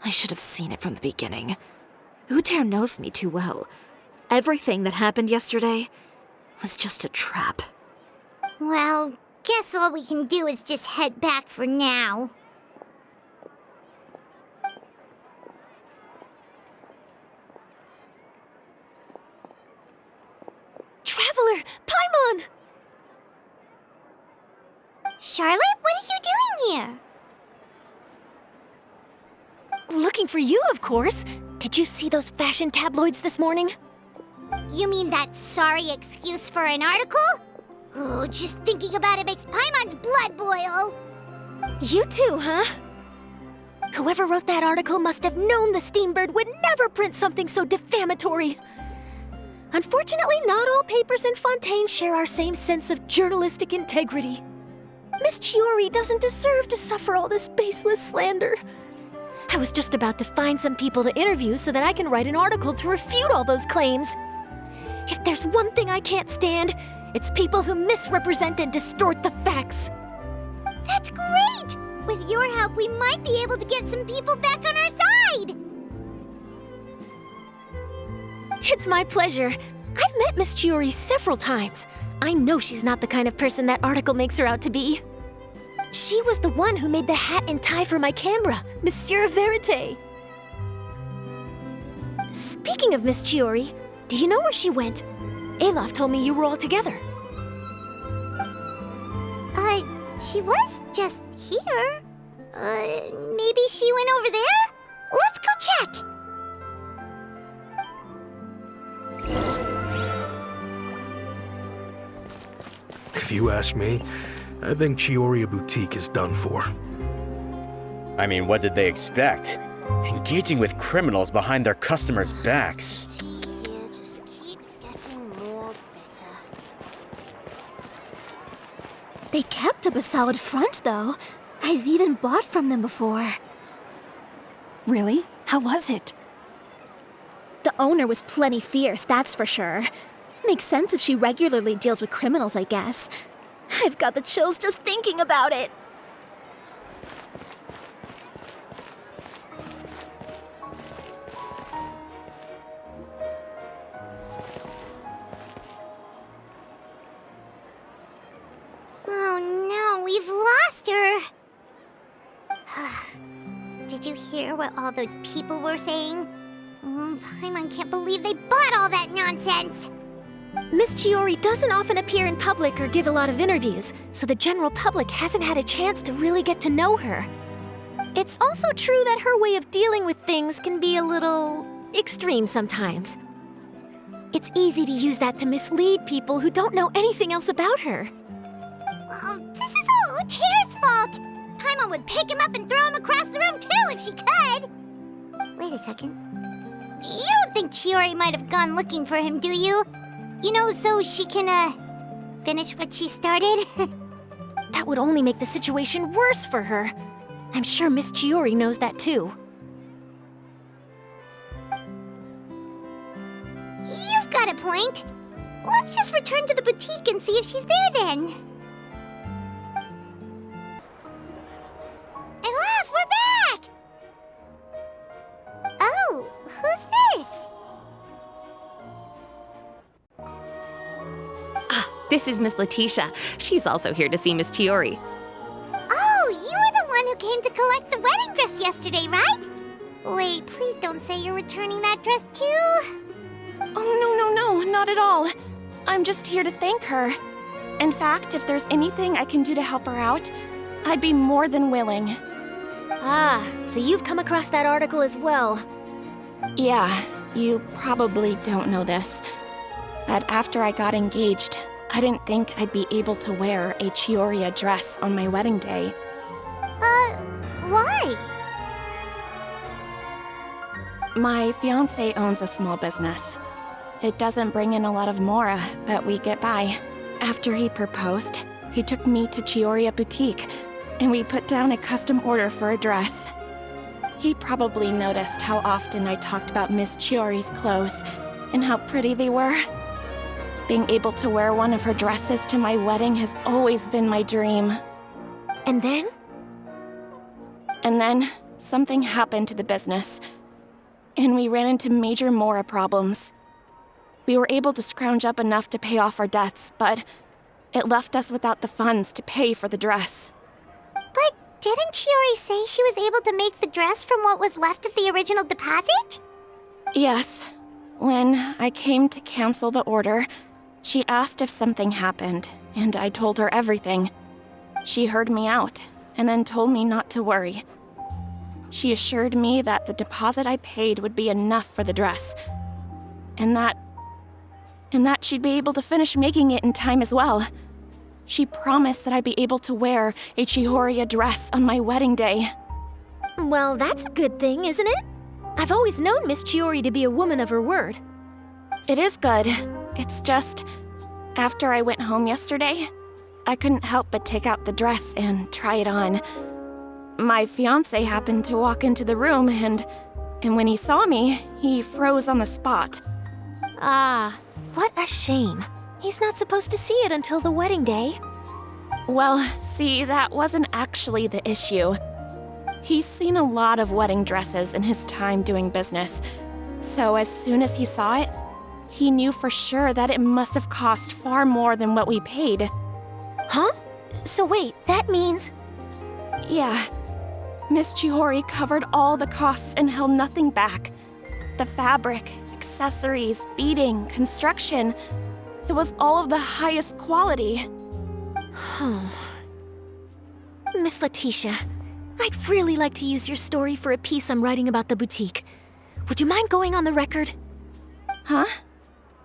I should have seen it from the beginning. Uter knows me too well. Everything that happened yesterday was just a trap. Well, guess all we can do is just head back for now. Traveler! Paimon! Charlotte, what are you doing here? Looking for you, of course. Did you see those fashion tabloids this morning? You mean that sorry excuse for an article? Oh, just thinking about it makes Paimon's blood boil. You too, huh? Whoever wrote that article must have known the Steambird would never print something so defamatory. Unfortunately, not all papers in Fontaine share our same sense of journalistic integrity. Miss Tиори doesn't deserve to suffer all this baseless slander. I was just about to find some people to interview so that I can write an article to refute all those claims. If there's one thing I can't stand, it's people who misrepresent and distort the facts. That's great! With your help, we might be able to get some people back on our side! It's my pleasure. I've met Miss Chiori several times. I know she's not the kind of person that article makes her out to be. She was the one who made the hat and tie for my camera, Monsieur Verite. Speaking of Miss Chiori, do you know where she went? Olaf told me you were all together. She was just here. Maybe she went over there? Let's go check! If you ask me, I think Chiori Boutique is done for. I mean, what did they expect? Engaging with criminals behind their customers' backs. It just keeps getting more bitter. They kept up a solid front, though. I've even bought from them before. Really? How was it? The owner was plenty fierce, that's for sure. Makes sense if she regularly deals with criminals, I guess. I've got the chills just thinking about it. Oh no, we've lost her! Did you hear what all those people were saying? Paimon can't believe they bought all that nonsense! Miss Chiori doesn't often appear in public or give a lot of interviews, so the general public hasn't had a chance to really get to know her. It's also true that her way of dealing with things can be a little extreme sometimes. It's easy to use that to mislead people who don't know anything else about her. This is all Uteir's fault! Paimon would pick him up and throw him across the room too if she could! Wait a second. You don't think Chiori might have gone looking for him, do you? You know, so she can, finish what she started? That would only make the situation worse for her. I'm sure Miss Chiori knows that too. You've got a point. Let's just return to the boutique and see if she's there then. Olaf, we're back! Oh, who's this? This is Miss Letitia. She's also here to see Miss Chiori. Oh, you were the one who came to collect the wedding dress yesterday, right? Wait, please don't say you're returning that dress too. Oh, no, not at all. I'm just here to thank her. In fact, if there's anything I can do to help her out, I'd be more than willing. Ah, so you've come across that article as well. Yeah, you probably don't know this, but after I got engaged, I didn't think I'd be able to wear a Chiori dress on my wedding day. Why? My fiancé owns a small business. It doesn't bring in a lot of mora, but we get by. After he proposed, he took me to Chiori Boutique, and we put down a custom order for a dress. He probably noticed how often I talked about Miss Chiori's clothes, and how pretty they were. Being able to wear one of her dresses to my wedding has always been my dream. And then? And then, something happened to the business, and we ran into major mora problems. We were able to scrounge up enough to pay off our debts, but it left us without the funds to pay for the dress. But didn't Chiori say she was able to make the dress from what was left of the original deposit? Yes. When I came to cancel the order, she asked if something happened, and I told her everything. She heard me out, and then told me not to worry. She assured me that the deposit I paid would be enough for the dress, and that she'd be able to finish making it in time as well. She promised that I'd be able to wear a Chiori dress on my wedding day. Well, that's a good thing, isn't it? I've always known Miss Chiori to be a woman of her word. It is good. It's just, after I went home yesterday, I couldn't help but take out the dress and try it on. My fiancé happened to walk into the room, and when he saw me, he froze on the spot. Ah, what a shame. He's not supposed to see it until the wedding day. Well, see, that wasn't actually the issue. He's seen a lot of wedding dresses in his time doing business, so as soon as he saw it, he knew for sure that it must have cost far more than what we paid. Huh? So wait, that means... Yeah. Miss Chiori covered all the costs and held nothing back. The fabric, accessories, beading, construction. It was all of the highest quality. Miss Letitia, I'd really like to use your story for a piece I'm writing about the boutique. Would you mind going on the record? Huh?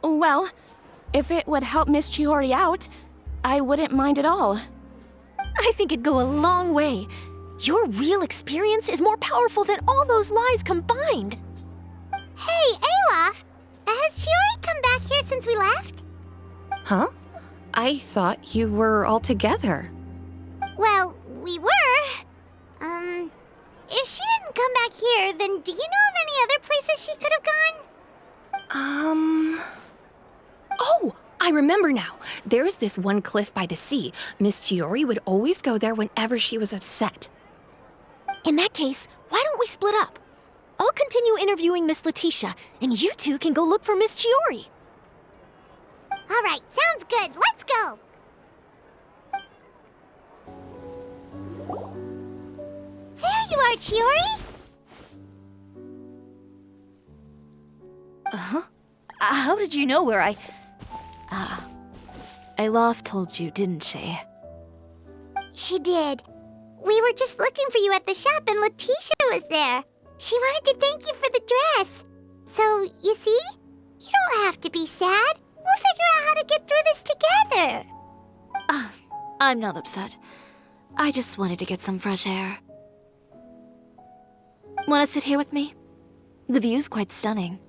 Well, if it would help Miss Chiori out, I wouldn't mind at all. I think it'd go a long way. Your real experience is more powerful than all those lies combined. Hey, Olaf! Has Chiori come back here since we left? Huh? I thought you were all together. Well, we were. If she didn't come back here, then do you know of any other places she could have gone? Oh, I remember now. There's this one cliff by the sea. Miss Chiori would always go there whenever she was upset. In that case, why don't we split up? I'll continue interviewing Miss Letitia, and you two can go look for Miss Chiori. All right, sounds good. Let's go. There you are, Chiori. How did you know where I... Olaf told you, didn't she? She did. We were just looking for you at the shop and Letitia was there. She wanted to thank you for the dress. So, you see? You don't have to be sad. We'll figure out how to get through this together. I'm not upset. I just wanted to get some fresh air. Want to sit here with me? The view's quite stunning.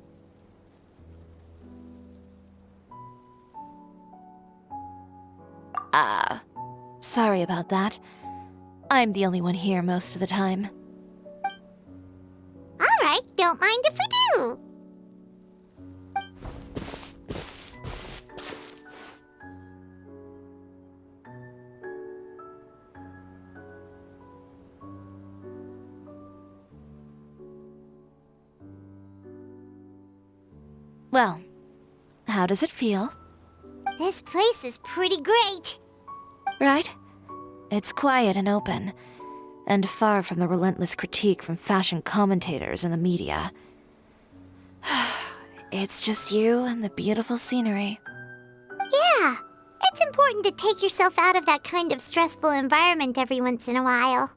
Sorry about that. I'm the only one here most of the time. All right, don't mind if we do. Well, how does it feel? This place is pretty great. Right? It's quiet and open, and far from the relentless critique from fashion commentators and the media. It's just you and the beautiful scenery. Yeah, it's important to take yourself out of that kind of stressful environment every once in a while.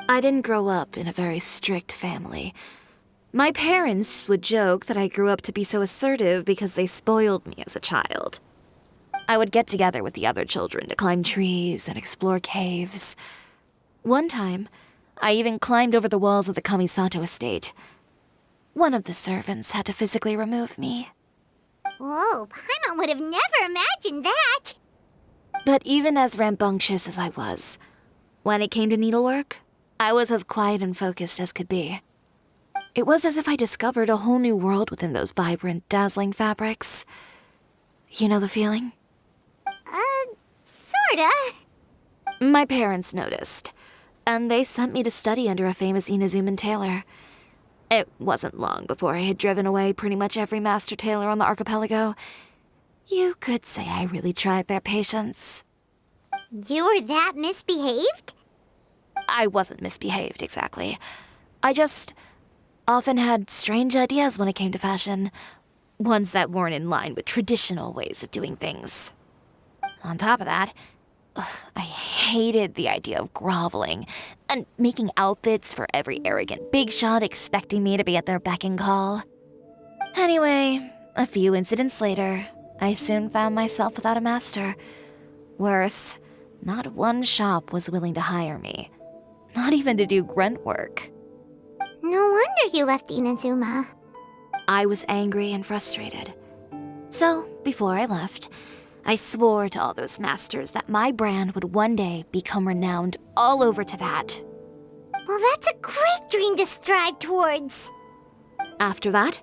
I didn't grow up in a very strict family. My parents would joke that I grew up to be so assertive because they spoiled me as a child. I would get together with the other children to climb trees and explore caves. One time, I even climbed over the walls of the Kamisato estate. One of the servants had to physically remove me. Whoa, Paimon would have never imagined that. But even as rambunctious as I was, when it came to needlework, I was as quiet and focused as could be. It was as if I discovered a whole new world within those vibrant, dazzling fabrics. You know the feeling? Sorta. My parents noticed, and they sent me to study under a famous Inazuman tailor. It wasn't long before I had driven away pretty much every master tailor on the archipelago. You could say I really tried their patience. You were that misbehaved? I wasn't misbehaved, exactly. I just often had strange ideas when it came to fashion. Ones that weren't in line with traditional ways of doing things. On top of that, I hated the idea of groveling and making outfits for every arrogant big shot expecting me to be at their beck and call. Anyway, a few incidents later, I soon found myself without a master. Worse, not one shop was willing to hire me. Not even to do grunt work. No wonder you left Inazuma. I was angry and frustrated. So, before I left, I swore to all those masters that my brand would one day become renowned all over Teyvat. Well, that's a great dream to strive towards. After that,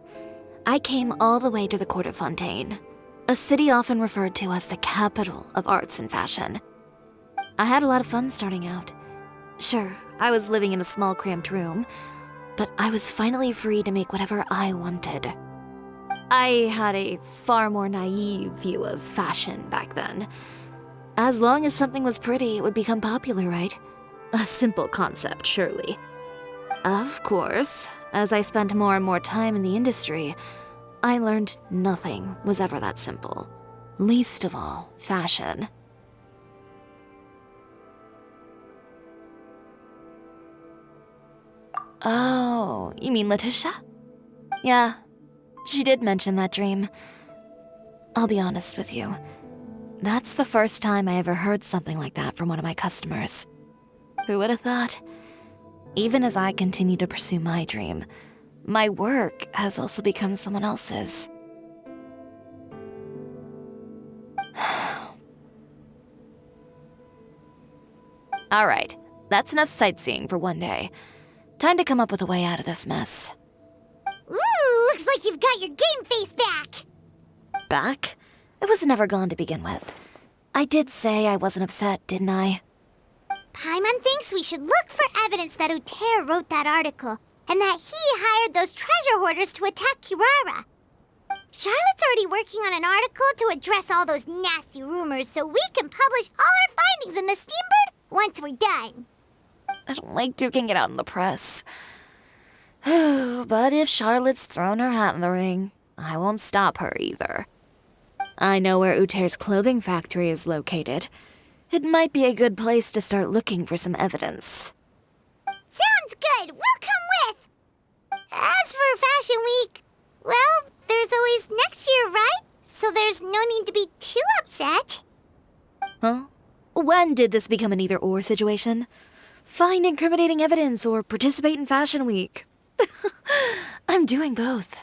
I came all the way to the court of Fontaine, a city often referred to as the capital of arts and fashion. I had a lot of fun starting out. Sure, I was living in a small cramped room, but I was finally free to make whatever I wanted. I had a far more naive view of fashion back then. As long as something was pretty, it would become popular, right? A simple concept, surely. Of course, as I spent more and more time in the industry, I learned nothing was ever that simple. Least of all, fashion. Oh, you mean Letitia? Yeah, she did mention that dream. I'll be honest with you. That's the first time I ever heard something like that from one of my customers. Who would have thought? Even as I continue to pursue my dream, my work has also become someone else's. Alright, that's enough sightseeing for one day. Time to come up with a way out of this mess. Ooh, looks like you've got your game face back! Back? It was never gone to begin with. I did say I wasn't upset, didn't I? Paimon thinks we should look for evidence that Uter wrote that article, and that he hired those treasure hoarders to attack Kirara. Charlotte's already working on an article to address all those nasty rumors so we can publish all our findings in the Steambird once we're done. I don't like duking it out in the press. But if Charlotte's thrown her hat in the ring, I won't stop her either. I know where Uter's clothing factory is located. It might be a good place to start looking for some evidence. Sounds good! We'll come with! As for Fashion Week, well, there's always next year, right? So there's no need to be too upset. Huh? When did this become an either-or situation? Find incriminating evidence or participate in Fashion Week. I'm doing both.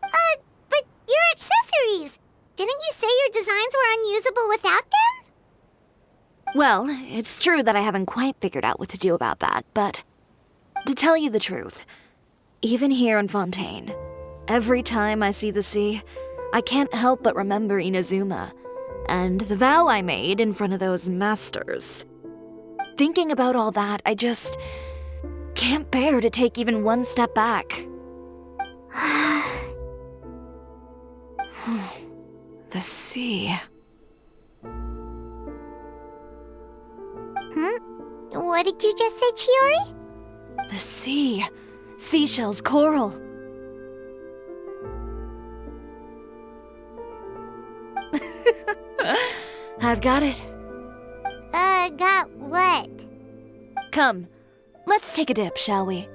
But your accessories! Didn't you say your designs were unusable without them? Well, it's true that I haven't quite figured out what to do about that, but to tell you the truth, even here in Fontaine, every time I see the sea, I can't help but remember Inazuma and the vow I made in front of those masters. Thinking about all that, I just can't bear to take even one step back. The sea. What did you just say, Chiori? The sea. Seashells, coral. I've got it. Got what? Come, let's take a dip, shall we?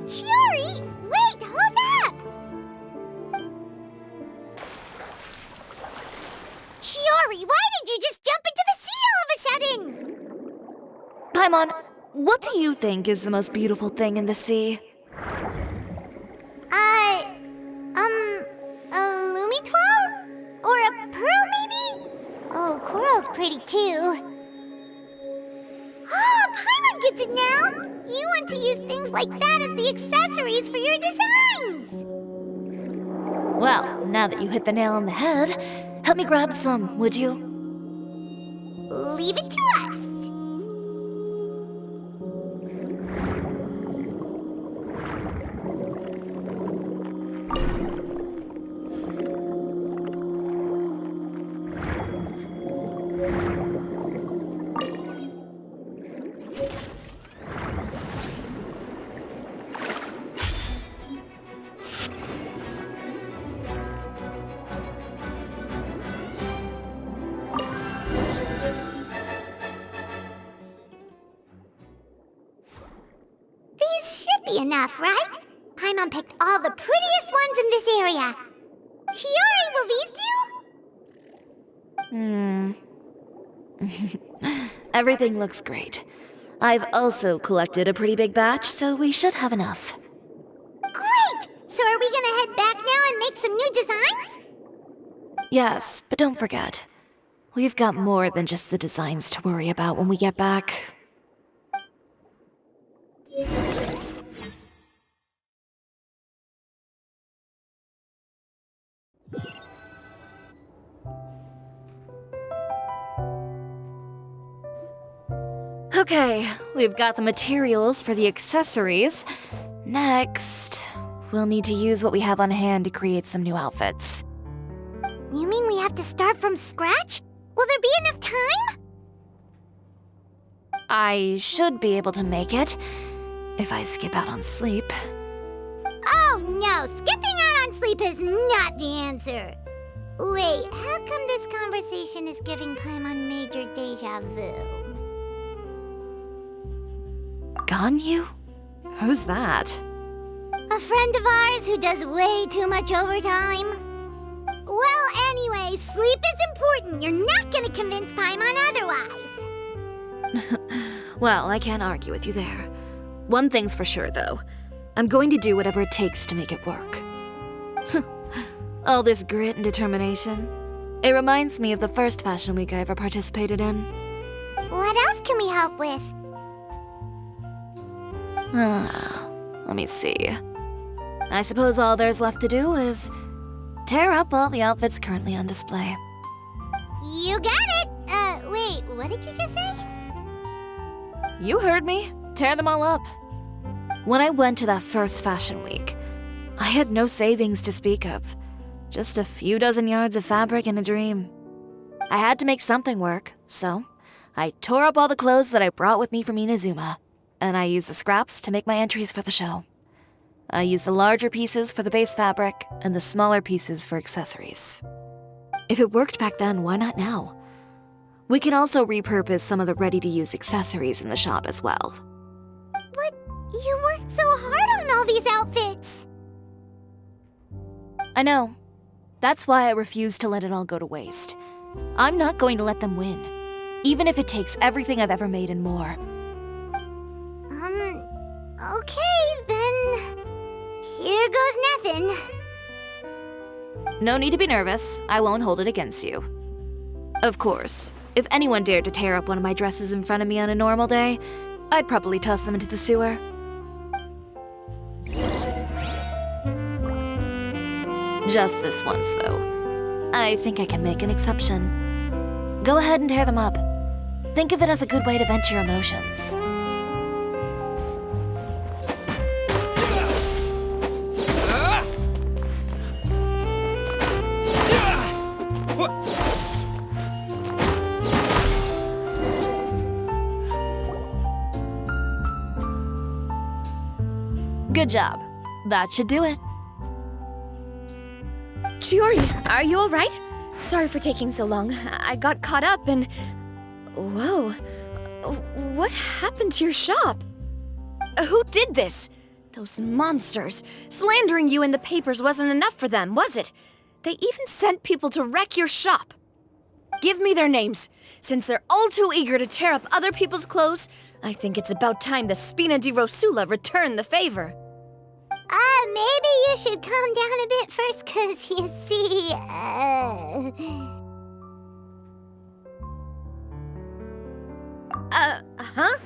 Chiori! Wait, hold up! Chiori, why did you just jump into the sea all of a sudden? Paimon, what do you think is the most beautiful thing in the sea? A Lumitoile? Or a pearl, maybe? Oh, coral's pretty too. Oh, Paimon gets it now! You want to use things like that as the accessories for your designs! Well, now that you hit the nail on the head, help me grab some, would you? Leave it to us! Enough, right? Paimon picked all the prettiest ones in this area. Chiori, will these do? Everything looks great. I've also collected a pretty big batch, so we should have enough. Great! So are we gonna head back now and make some new designs? Yes, but don't forget, we've got more than just the designs to worry about when we get back. Okay, we've got the materials for the accessories. Next, we'll need to use what we have on hand to create some new outfits. You mean we have to start from scratch? Will there be enough time? I should be able to make it, if I skip out on sleep. Oh no, skipping out on sleep is not the answer. Wait, how come this conversation is giving Paimon major deja vu? Ganyu? Who's that? A friend of ours who does way too much overtime. Well, anyway, sleep is important. You're not gonna convince Paimon otherwise. Well, I can't argue with you there. One thing's for sure, though. I'm going to do whatever it takes to make it work. All this grit and determination. It reminds me of the first fashion week I ever participated in. What else can we help with? Let me see. I suppose all there's left to do is tear up all the outfits currently on display. You got it! Wait, what did you just say? You heard me. Tear them all up. When I went to that first fashion week, I had no savings to speak of. Just a few dozen yards of fabric and a dream. I had to make something work, so I tore up all the clothes that I brought with me from Inazuma, and I used the scraps to make my entries for the show. I used the larger pieces for the base fabric and the smaller pieces for accessories. If it worked back then, why not now? We can also repurpose some of the ready-to-use accessories in the shop as well. But you worked so hard on all these outfits! I know. That's why I refuse to let it all go to waste. I'm not going to let them win, even if it takes everything I've ever made and more. Okay, then. Here goes nothing. No need to be nervous. I won't hold it against you. Of course, if anyone dared to tear up one of my dresses in front of me on a normal day, I'd probably toss them into the sewer. Just this once, though. I think I can make an exception. Go ahead and tear them up. Think of it as a good way to vent your emotions. Good job. That should do it. Tиори, are you alright? Sorry for taking so long. I got caught up and... Whoa. What happened to your shop? Who did this? Those monsters. Slandering you in the papers wasn't enough for them, was it? They even sent people to wreck your shop. Give me their names. Since they're all too eager to tear up other people's clothes, I think it's about time the Spina di Rosula return the favor. Maybe you should calm down a bit first, 'cause you see, Huh?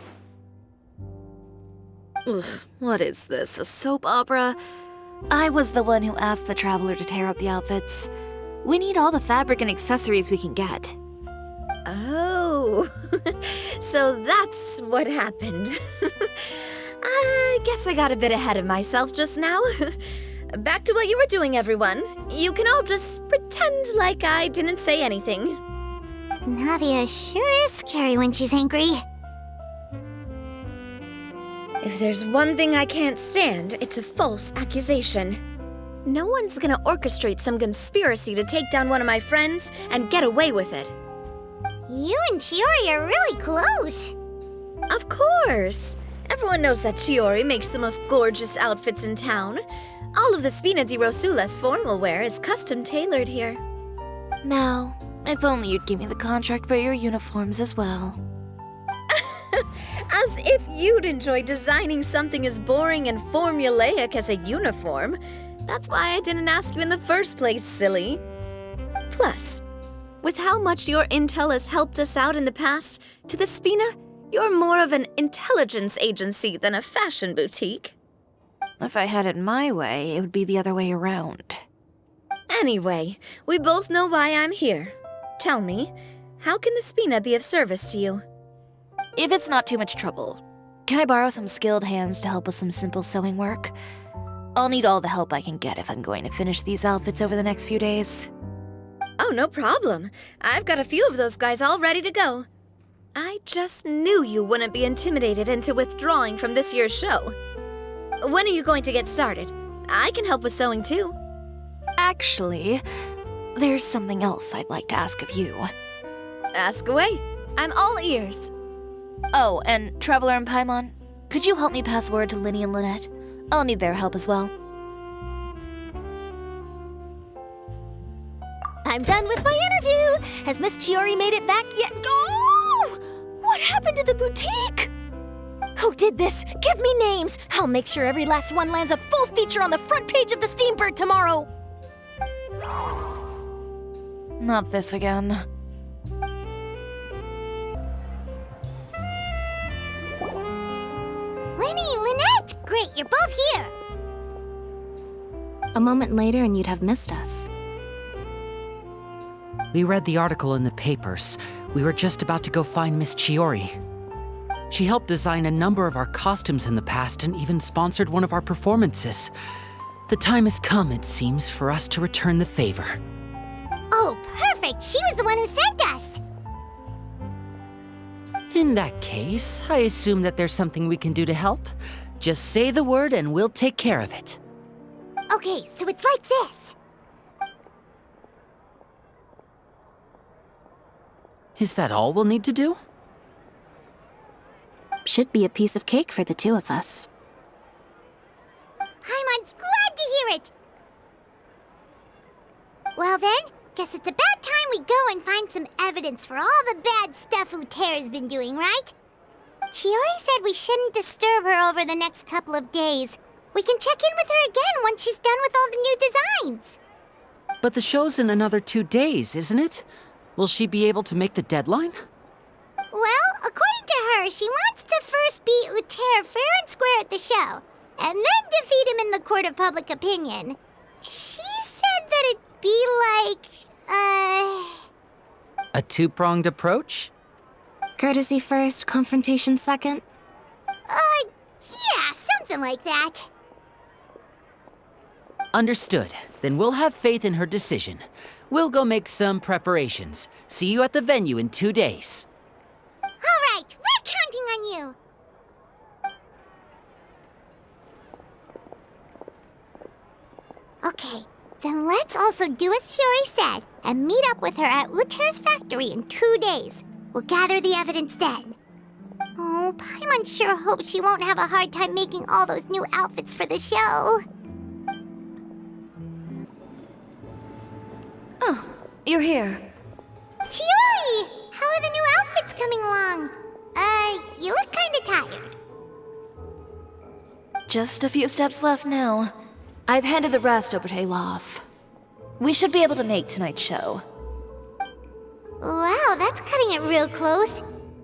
Ugh, what is this, a soap opera? I was the one who asked the traveler to tear up the outfits. We need all the fabric and accessories we can get. Oh, so that's what happened. I guess I got a bit ahead of myself just now. Back to what you were doing, everyone. You can all just pretend like I didn't say anything. Navia sure is scary when she's angry. If there's one thing I can't stand, it's a false accusation. No one's gonna orchestrate some conspiracy to take down one of my friends and get away with it. You and Tиори are really close. Of course. Everyone knows that Tиori makes the most gorgeous outfits in town. All of the Spina di Rosula's formal wear is custom tailored here. Now, if only you'd give me the contract for your uniforms as well. As if you'd enjoy designing something as boring and formulaic as a uniform. That's why I didn't ask you in the first place, silly. Plus, with how much your intel has helped us out in the past, to the Spina, you're more of an intelligence agency than a fashion boutique. If I had it my way, it would be the other way around. Anyway, we both know why I'm here. Tell me, how can the Spina be of service to you? If it's not too much trouble, can I borrow some skilled hands to help with some simple sewing work? I'll need all the help I can get if I'm going to finish these outfits over the next few days. Oh, no problem. I've got a few of those guys all ready to go. I just knew you wouldn't be intimidated into withdrawing from this year's show. When are you going to get started? I can help with sewing too. Actually, there's something else I'd like to ask of you. Ask away. I'm all ears. Oh, and Traveler and Paimon, could you help me pass word to Linny and Lynette? I'll need their help as well. I'm done with my interview! Has Miss Chiori made it back yet? Oh! What happened to the boutique? Who did this? Give me names! I'll make sure every last one lands a full feature on the front page of the Steambird tomorrow! Not this again. Linny, Lynette! Great, you're both here! A moment later and you'd have missed us. We read the article in the papers. We were just about to go find Miss Chiori. She helped design a number of our costumes in the past and even sponsored one of our performances. The time has come, it seems, for us to return the favor. Oh, perfect! She was the one who sent us! In that case, I assume that there's something we can do to help. Just say the word and we'll take care of it. Okay, so it's like this. Is that all we'll need to do? Should be a piece of cake for the two of us. Paimon's glad to hear it! Well then, guess it's about time we go and find some evidence for all the bad stuff Utera's been doing, right? Chiori said we shouldn't disturb her over the next couple of days. We can check in with her again once she's done with all the new designs. But the show's in another 2 days, isn't it? Will she be able to make the deadline? Well, according to her, she wants to first beat Uther fair and square at the show, and then defeat him in the court of public opinion. She said that it'd be like, A two-pronged approach? Courtesy first, confrontation second? Yeah, something like that. Understood. Then we'll have faith in her decision. We'll go make some preparations. See you at the venue in 2 days. All right, we're counting on you. Okay, then let's also do as Chiori said and meet up with her at Uther's factory in 2 days. We'll gather the evidence then. Oh, Paimon sure hopes she won't have a hard time making all those new outfits for the show. Oh, you're here. Chiori! How are the new outfits coming along? You look kinda tired. Just a few steps left now. I've handed the rest over to Olaf. We should be able to make tonight's show. Wow, that's cutting it real close.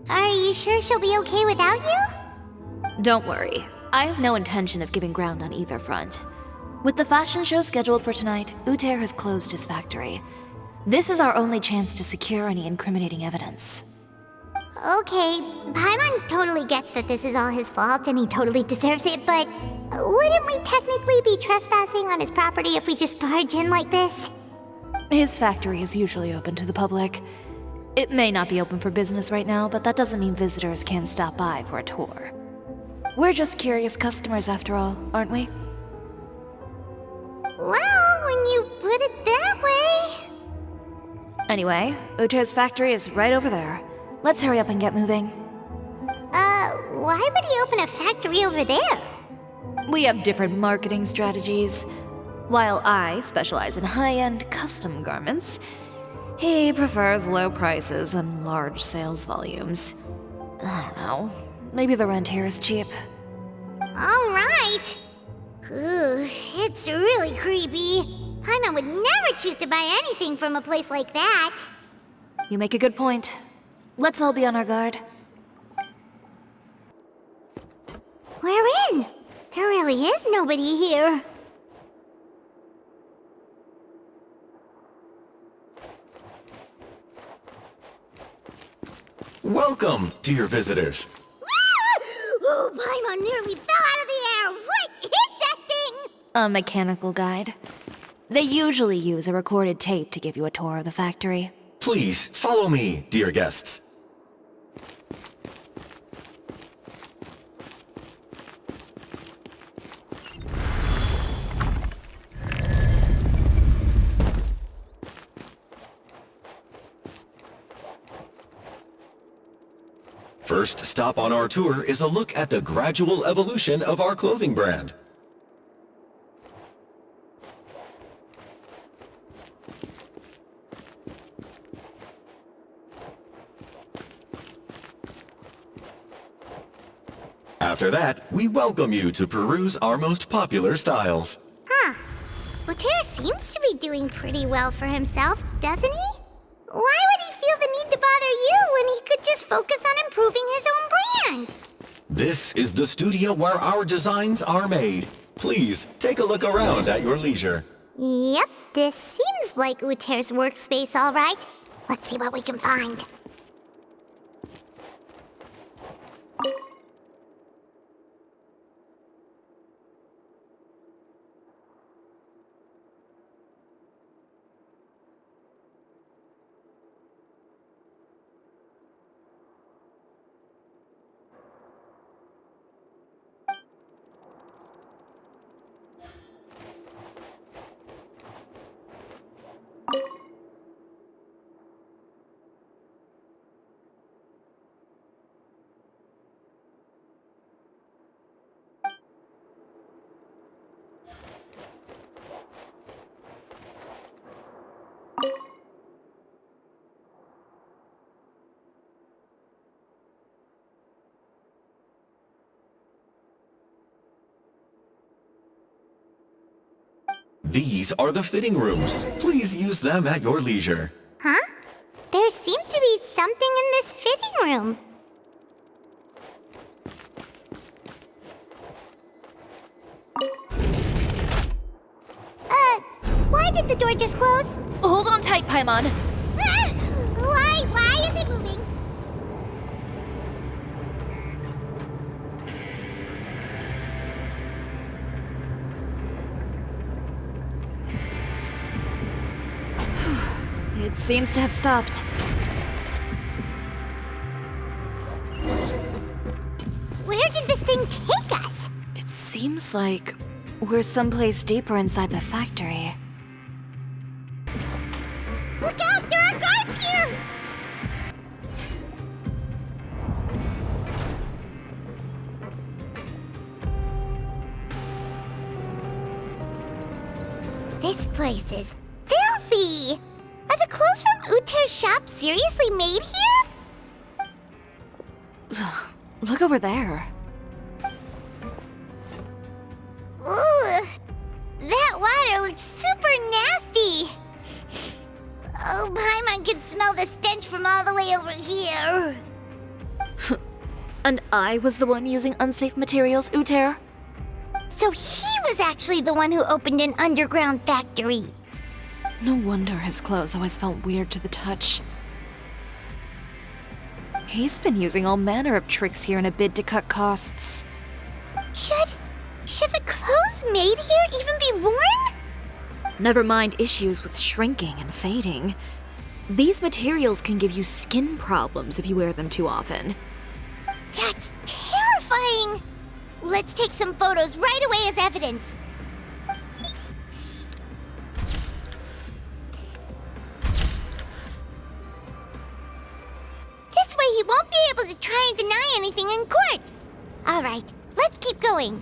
Are you sure she'll be okay without you? Don't worry. I have no intention of giving ground on either front. With the fashion show scheduled for tonight, Uther has closed his factory. This is our only chance to secure any incriminating evidence. Okay, Paimon totally gets that this is all his fault and he totally deserves it, but wouldn't we technically be trespassing on his property if we just barge in like this? His factory is usually open to the public. It may not be open for business right now, but that doesn't mean visitors can't stop by for a tour. We're just curious customers after all, aren't we? Well, when you put it that way... Anyway, Uther's factory is right over there. Let's hurry up and get moving. Why would he open a factory over there? We have different marketing strategies. While I specialize in high-end custom garments, he prefers low prices and large sales volumes. I don't know. Maybe the rent here is cheap. All right. Ugh, it's really creepy. Paimon would never choose to buy anything from a place like that. You make a good point. Let's all be on our guard. We're in. There really is nobody here. Welcome, dear visitors. Oh, A mechanical guide. They usually use a recorded tape to give you a tour of the factory. Please, follow me, dear guests. First stop on our tour is a look at the gradual evolution of our clothing brand. After that, we welcome you to peruse our most popular styles. Huh. Uter seems to be doing pretty well for himself, doesn't he? Why would he feel the need to bother you when he could just focus on improving his own brand? This is the studio where our designs are made. Please, take a look around at your leisure. Yep, this seems like Uter's workspace, all right. Let's see what we can find. These are the fitting rooms. Please use them at your leisure. Huh? There seems to be something in this fitting room. Why did the door just close? Hold on tight, Paimon. Ah! Why is it moving? It seems to have stopped. Where did this thing take us? It seems like we're someplace deeper inside the factory. Look out! There are guards here! This place is filthy! Are the clothes from Uter's shop seriously made here? Look over there. Ugh! That water looks super nasty! Oh, Paimon can smell the stench from all the way over here. And I was the one using unsafe materials, Uter? So he was actually the one who opened an underground factory. No wonder his clothes always felt weird to the touch. He's been using all manner of tricks here in a bid to cut costs. Should the clothes made here even be worn? Never mind issues with shrinking and fading. These materials can give you skin problems if you wear them too often. That's terrifying! Let's take some photos right away as evidence. This way he won't be able to try and deny anything in court. All right, let's keep going.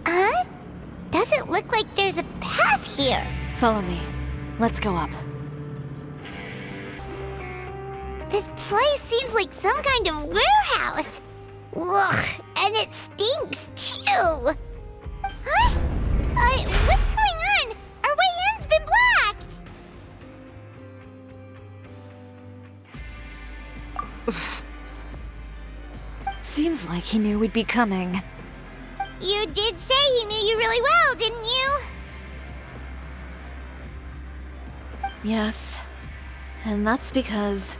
Huh? Doesn't look like there's a path here. Follow me. Let's go up. This place seems like some kind of warehouse. Ugh, and it stinks too. Huh? What's going on? Our way in's been blocked. Seems like he knew we'd be coming. You did say he knew you really well, didn't you? Yes. And that's because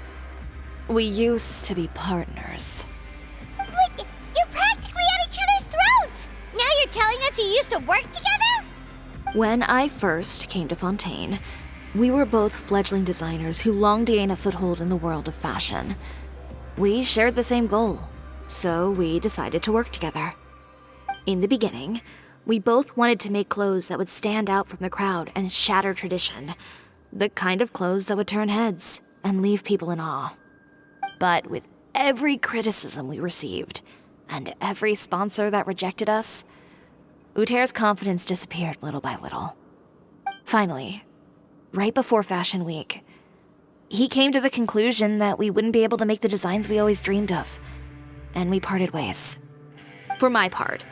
we used to be partners. Wait, you're practically at each other's throats! Now you're telling because you used to work together? When I first came to Fontaine, we were both fledgling designers who longed to gain a foothold in the world of fashion. We shared the same goal, so we decided to work together. In the beginning, we both wanted to make clothes that would stand out from the crowd and shatter tradition. The kind of clothes that would turn heads and leave people in awe. But with every criticism we received, and every sponsor that rejected us, Uter's confidence disappeared little by little. Finally, right before Fashion Week, he came to the conclusion that we wouldn't be able to make the designs we always dreamed of, and we parted ways. For my part,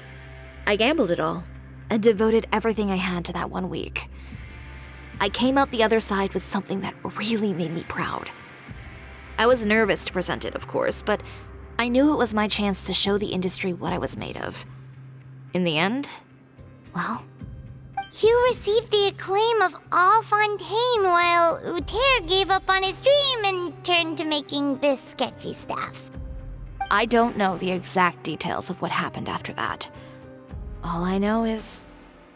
I gambled it all and devoted everything I had to that 1 week. I came out the other side with something that really made me proud. I was nervous to present it, of course, but I knew it was my chance to show the industry what I was made of. In the end, well... You received the acclaim of all Fontaine while Uter gave up on his dream and turned to making this sketchy stuff. I don't know the exact details of what happened after that. All I know is,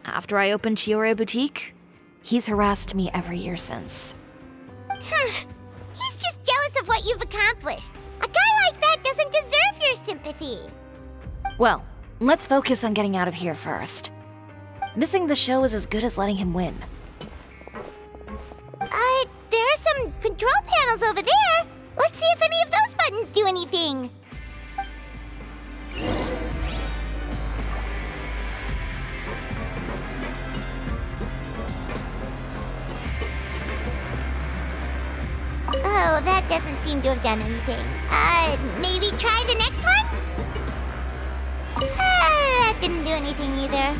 after I opened Tioria Boutique, he's harassed me every year since. He's just jealous of what you've accomplished. A guy like that doesn't deserve your sympathy. Well, let's focus on getting out of here first. Missing the show is as good as letting him win. There are some control panels over there. Let's see if any of those buttons do anything. Oh, that doesn't seem to have done anything. Maybe try the next one? That didn't do anything either.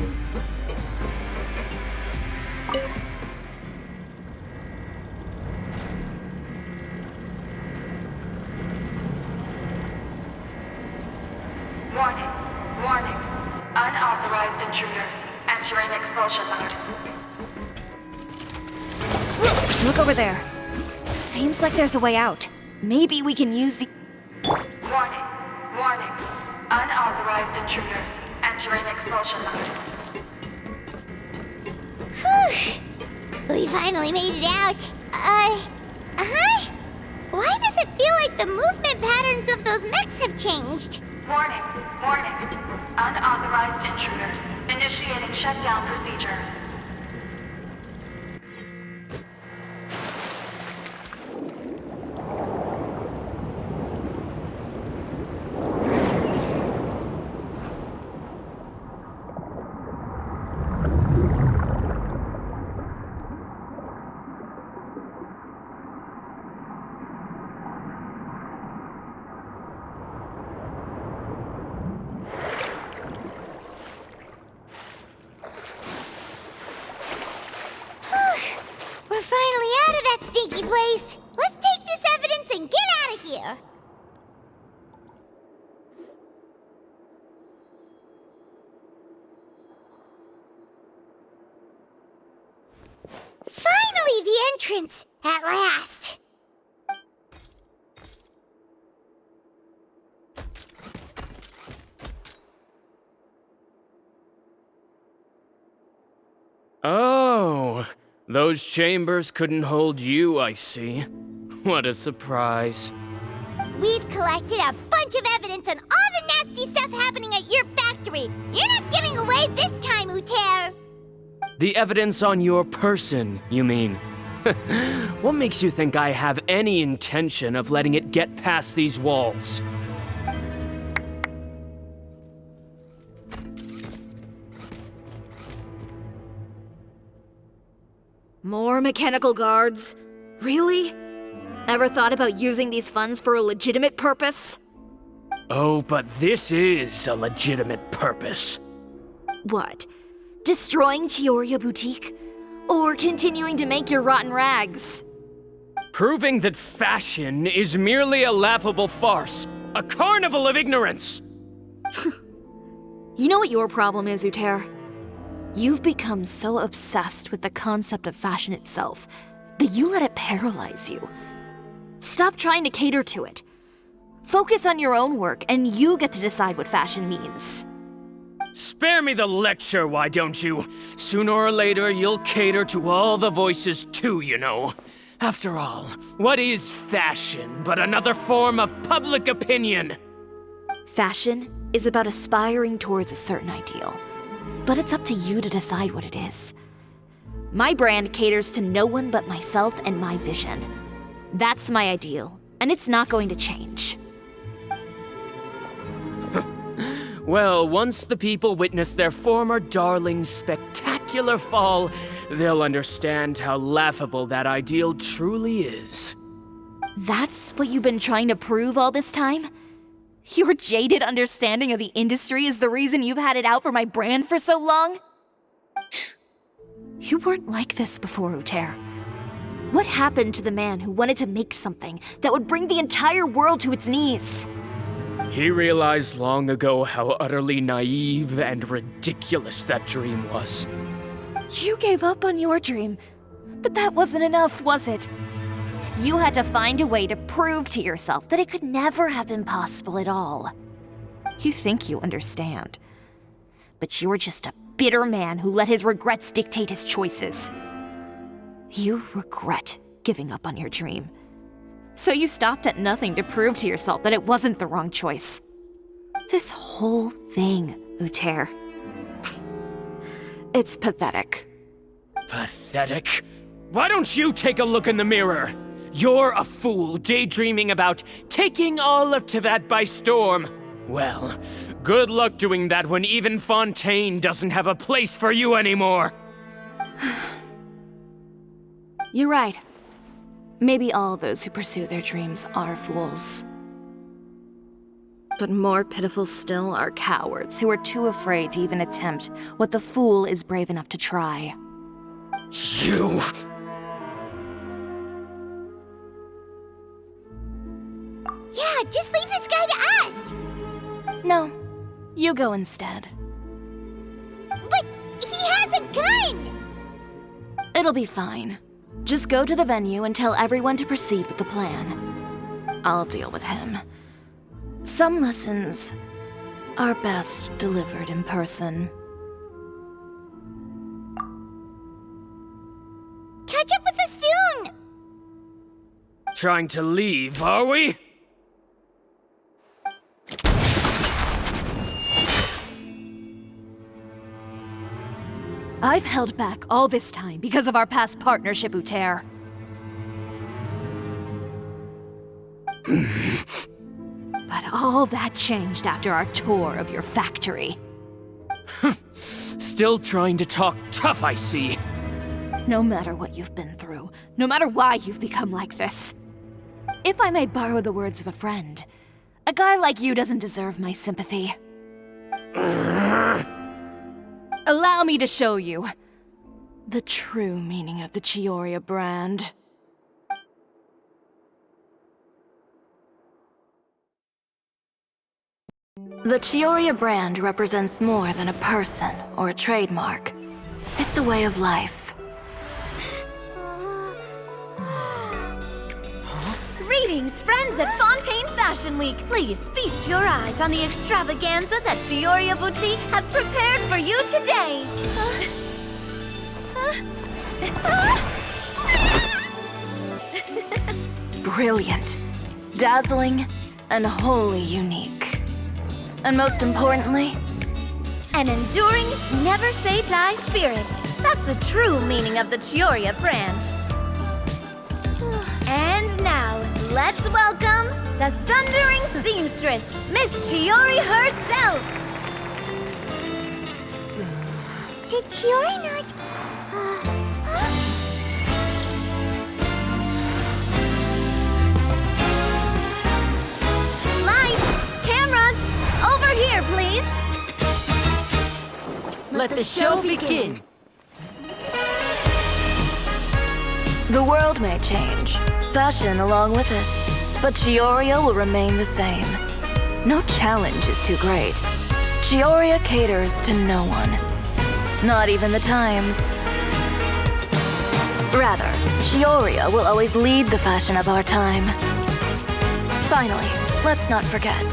Warning. Warning. Unauthorized intruders entering expulsion mode. Look over there. Seems like there's a way out. Maybe we can use the... Warning. Warning. Unauthorized intruders entering expulsion mode. Whew. We finally made it out. Why does it feel like the movement patterns of those mechs have changed? Warning. Warning. Unauthorized intruders initiating shutdown procedure. We're finally out of that stinky place. Let's take this evidence and get out of here. Finally, the entrance! At last! Oh, those chambers couldn't hold you, I see. What a surprise. We've collected a bunch of evidence on all the nasty stuff happening at your factory. You're not getting away this time, Uter. The evidence on your person, you mean? What makes you think I have any intention of letting it get past these walls? More mechanical guards? Really? Ever thought about using these funds for a legitimate purpose? Oh, but this is a legitimate purpose. What? Destroying Tioria Boutique? Or continuing to make your rotten rags? Proving that fashion is merely a laughable farce, a carnival of ignorance! You know what your problem is, Uter? You've become so obsessed with the concept of fashion itself that you let it paralyze you. Stop trying to cater to it. Focus on your own work, and you get to decide what fashion means. Spare me the lecture, why don't you? Sooner or later, you'll cater to all the voices too, you know. After all, what is fashion but another form of public opinion? Fashion is about aspiring towards a certain ideal, but it's up to you to decide what it is. My brand caters to no one but myself and my vision. That's my ideal, and it's not going to change. Well, once the people witness their former darling's spectacular fall, they'll understand how laughable that ideal truly is. That's what you've been trying to prove all this time? Your jaded understanding of the industry is the reason you've had it out for my brand for so long? You weren't like this before, Uter. What happened to the man who wanted to make something that would bring the entire world to its knees? He realized long ago how utterly naive and ridiculous that dream was. You gave up on your dream, but that wasn't enough, was it? You had to find a way to prove to yourself that it could never have been possible at all. You think you understand, but you're just a bitter man who let his regrets dictate his choices. You regret giving up on your dream. So you stopped at nothing to prove to yourself that it wasn't the wrong choice. This whole thing, Uter. It's pathetic. Pathetic? Why don't you take a look in the mirror? You're a fool daydreaming about taking all of Teyvat by storm. Well, good luck doing that when even Fontaine doesn't have a place for you anymore. You're right. Maybe all those who pursue their dreams are fools. But more pitiful still are cowards who are too afraid to even attempt what the fool is brave enough to try. You... Yeah, just leave this guy to us! No, you go instead. But he has a gun! It'll be fine. Just go to the venue and tell everyone to proceed with the plan. I'll deal with him. Some lessons are best delivered in person. Catch up with us soon! Trying to leave, are we? I've held back all this time because of our past partnership, Uter. But all that changed after our tour of your factory. Still trying to talk tough, I see. No matter what you've been through, no matter why you've become like this. If I may borrow the words of a friend, a guy like you doesn't deserve my sympathy. Allow me to show you the true meaning of the Tioria brand. The Tioria brand represents more than a person or a trademark. It's a way of life. Greetings, friends at Fontaine Fashion Week. Please feast your eyes on the extravaganza that Tioria Boutique has prepared for you today. Brilliant, dazzling, and wholly unique. And most importantly, an enduring, never-say-die spirit. That's the true meaning of the Tioria brand. And now, let's welcome the thundering seamstress, Miss Tiori herself! Did Tiori not... Lights! Cameras! Over here, please! Let the show begin! The world may change, fashion along with it, but Tioria will remain the same. No challenge is too great. Tioria caters to no one, not even the times. Rather, Tioria will always lead the fashion of our time. Finally, let's not forget.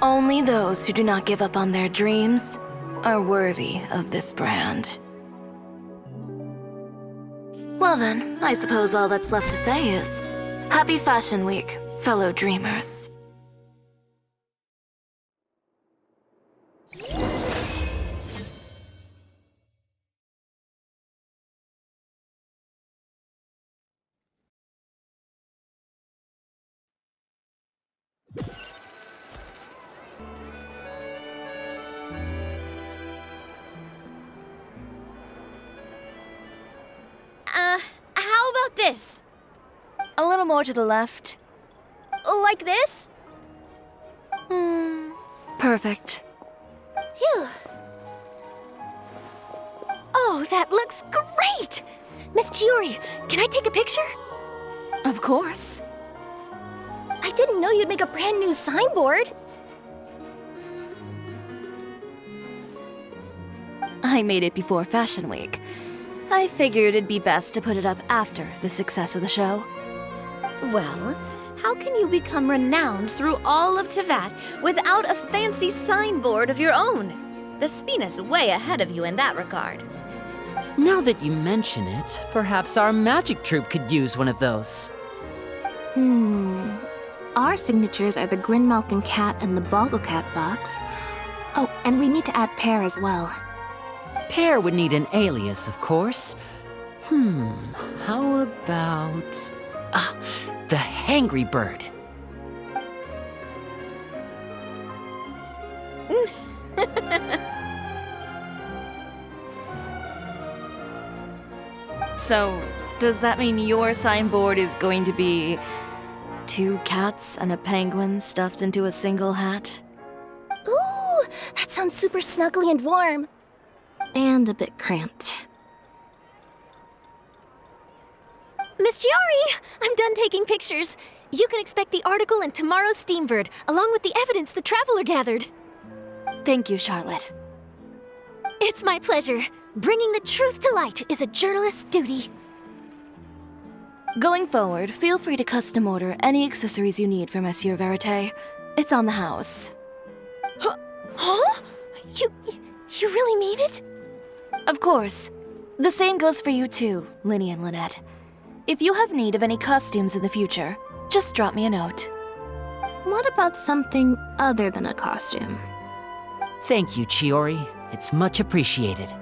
Only those who do not give up on their dreams are worthy of this brand. Well then, I suppose all that's left to say is, Happy Fashion Week, fellow dreamers. How about this? A little more to the left. Like this? Perfect. Phew. Oh, that looks great! Miss Chiori, can I take a picture? Of course. I didn't know you'd make a brand new signboard. I made it before Fashion Week. I figured it'd be best to put it up after the success of the show. Well, how can you become renowned through all of Teyvat without a fancy signboard of your own? The Spina's way ahead of you in that regard. Now that you mention it, perhaps our magic troupe could use one of those. Our signatures are the Grinmalkin Cat and the Bogglecat box. Oh, and we need to add Pear as well. Pear would need an alias, of course. How about... the Hangry Bird. So, does that mean your signboard is going to be 2 cats and a penguin stuffed into a single hat? Ooh, that sounds super snuggly and warm. And a bit cramped. Miss Chiori, I'm done taking pictures. You can expect the article in tomorrow's Steambird, along with the evidence the Traveler gathered. Thank you, Charlotte. It's my pleasure. Bringing the truth to light is a journalist's duty. Going forward, feel free to custom order any accessories you need for Monsieur Verite. It's on the house. Huh? You really mean it? Of course. The same goes for you too, Linny and Lynette. If you have need of any costumes in the future, just drop me a note. What about something other than a costume? Thank you, Chiori. It's much appreciated.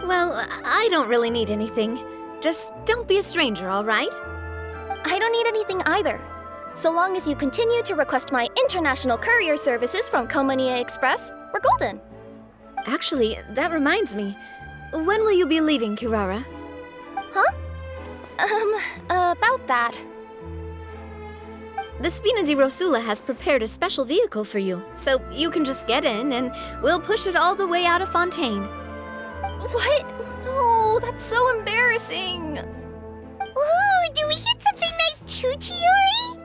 Well, I don't really need anything. Just don't be a stranger, all right? I don't need anything either. So long as you continue to request my international courier services from Komania Express, we're golden. Actually, that reminds me. When will you be leaving, Kirara? Huh? About that. The Spina di Rosula has prepared a special vehicle for you, so you can just get in and we'll push it all the way out of Fontaine. What? No, that's so embarrassing. Ooh, do we get something nice too, Chiori?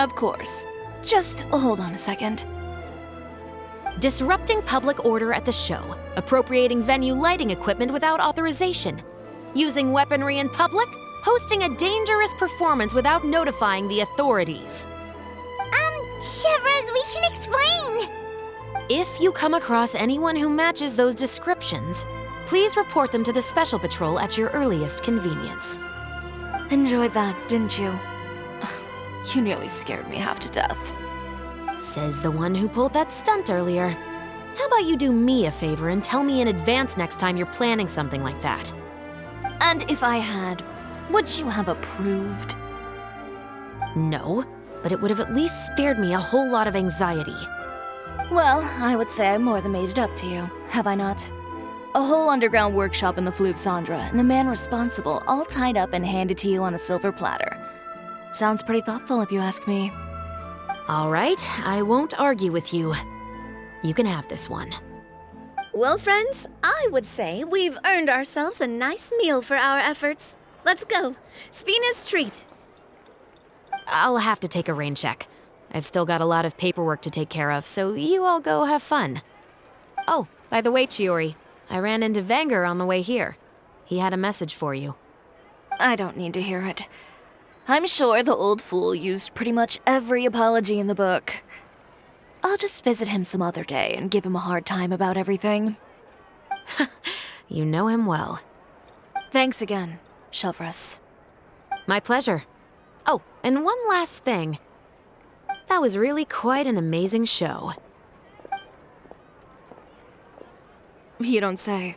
Of course. Just hold on a second. Disrupting public order at the show, appropriating venue lighting equipment without authorization, using weaponry in public, hosting a dangerous performance without notifying the authorities. Chevras, we can explain! If you come across anyone who matches those descriptions, please report them to the Special Patrol at your earliest convenience. Enjoyed that, didn't you? Ugh, you nearly scared me half to death. Says the one who pulled that stunt earlier. How about you do me a favor and tell me in advance next time you're planning something like that? And if I had, would you have approved? No, but it would have at least spared me a whole lot of anxiety. Well, I would say I more than made it up to you, have I not? A whole underground workshop in the Fleuve Cendra, and the man responsible all tied up and handed to you on a silver platter. Sounds pretty thoughtful if you ask me. All right, I won't argue with you. You can have this one. Well, friends, I would say we've earned ourselves a nice meal for our efforts. Let's go. Spina's treat. I'll have to take a rain check. I've still got a lot of paperwork to take care of, so you all go have fun. Oh, by the way, Chiori, I ran into Vanger on the way here. He had a message for you. I don't need to hear it. I'm sure the old fool used pretty much every apology in the book. I'll just visit him some other day and give him a hard time about everything. You know him well. Thanks again, Shelvrus. My pleasure. Oh, and one last thing. That was really quite an amazing show. You don't say.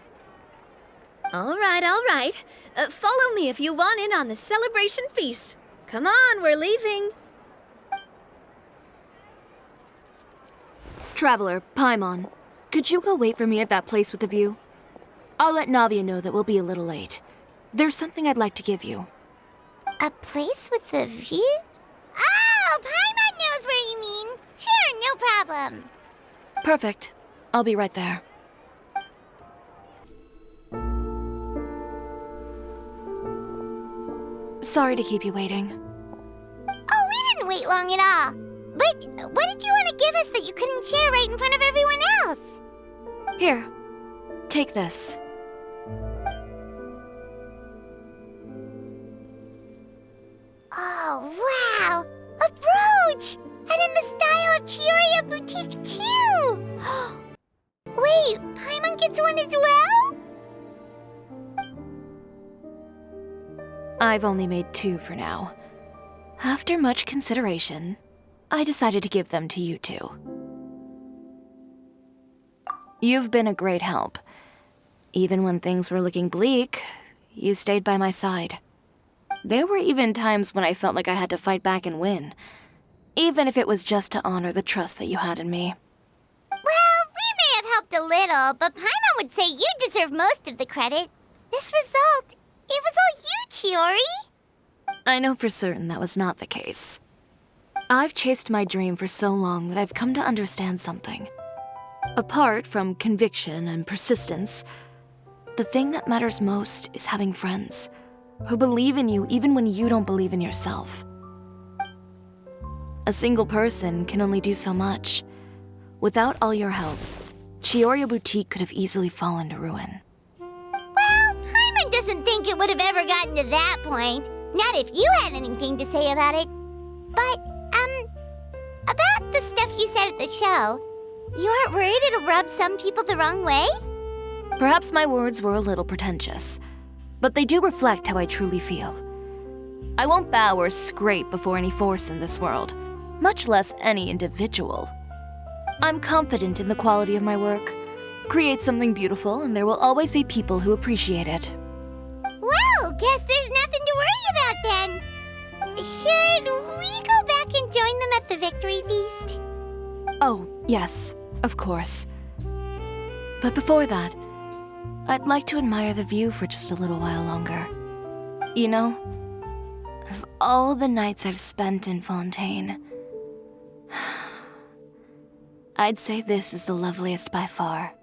All right. Follow me if you want in on the celebration feast. Come on, we're leaving. Traveler, Paimon, could you go wait for me at that place with the view? I'll let Navia know that we'll be a little late. There's something I'd like to give you. A place with a view? Oh, Paimon knows where you mean. Sure, no problem. Perfect. I'll be right there. Sorry to keep you waiting. Oh, we didn't wait long at all. But what did you want to give us that you couldn't share right in front of everyone else? Here, take this. Oh, wow! A brooch! And in the style of Tioria Boutique, too! Wait, Paimon gets one as well? I've only made 2 for now. After much consideration, I decided to give them to you two. You've been a great help. Even when things were looking bleak, you stayed by my side. There were even times when I felt like I had to fight back and win, even if it was just to honor the trust that you had in me. Well, we may have helped a little, but Paimon would say you deserve most of the credit. This result, it was all you, Tиори. I know for certain that was not the case. I've chased my dream for so long that I've come to understand something. Apart from conviction and persistence, the thing that matters most is having friends who believe in you even when you don't believe in yourself. A single person can only do so much. Without all your help, Tioria Boutique could have easily fallen to ruin. Well, Paimon doesn't think it would have ever gotten to that point. Not if you had anything to say about it. But, about the stuff you said at the show, you aren't worried it'll rub some people the wrong way? Perhaps my words were a little pretentious, but they do reflect how I truly feel. I won't bow or scrape before any force in this world, much less any individual. I'm confident in the quality of my work. Create something beautiful, and there will always be people who appreciate it. Well, guess there's nothing to worry about then. Should we go back and join them at the victory feast? Oh, yes, of course. But before that, I'd like to admire the view for just a little while longer. You know, of all the nights I've spent in Fontaine, I'd say this is the loveliest by far.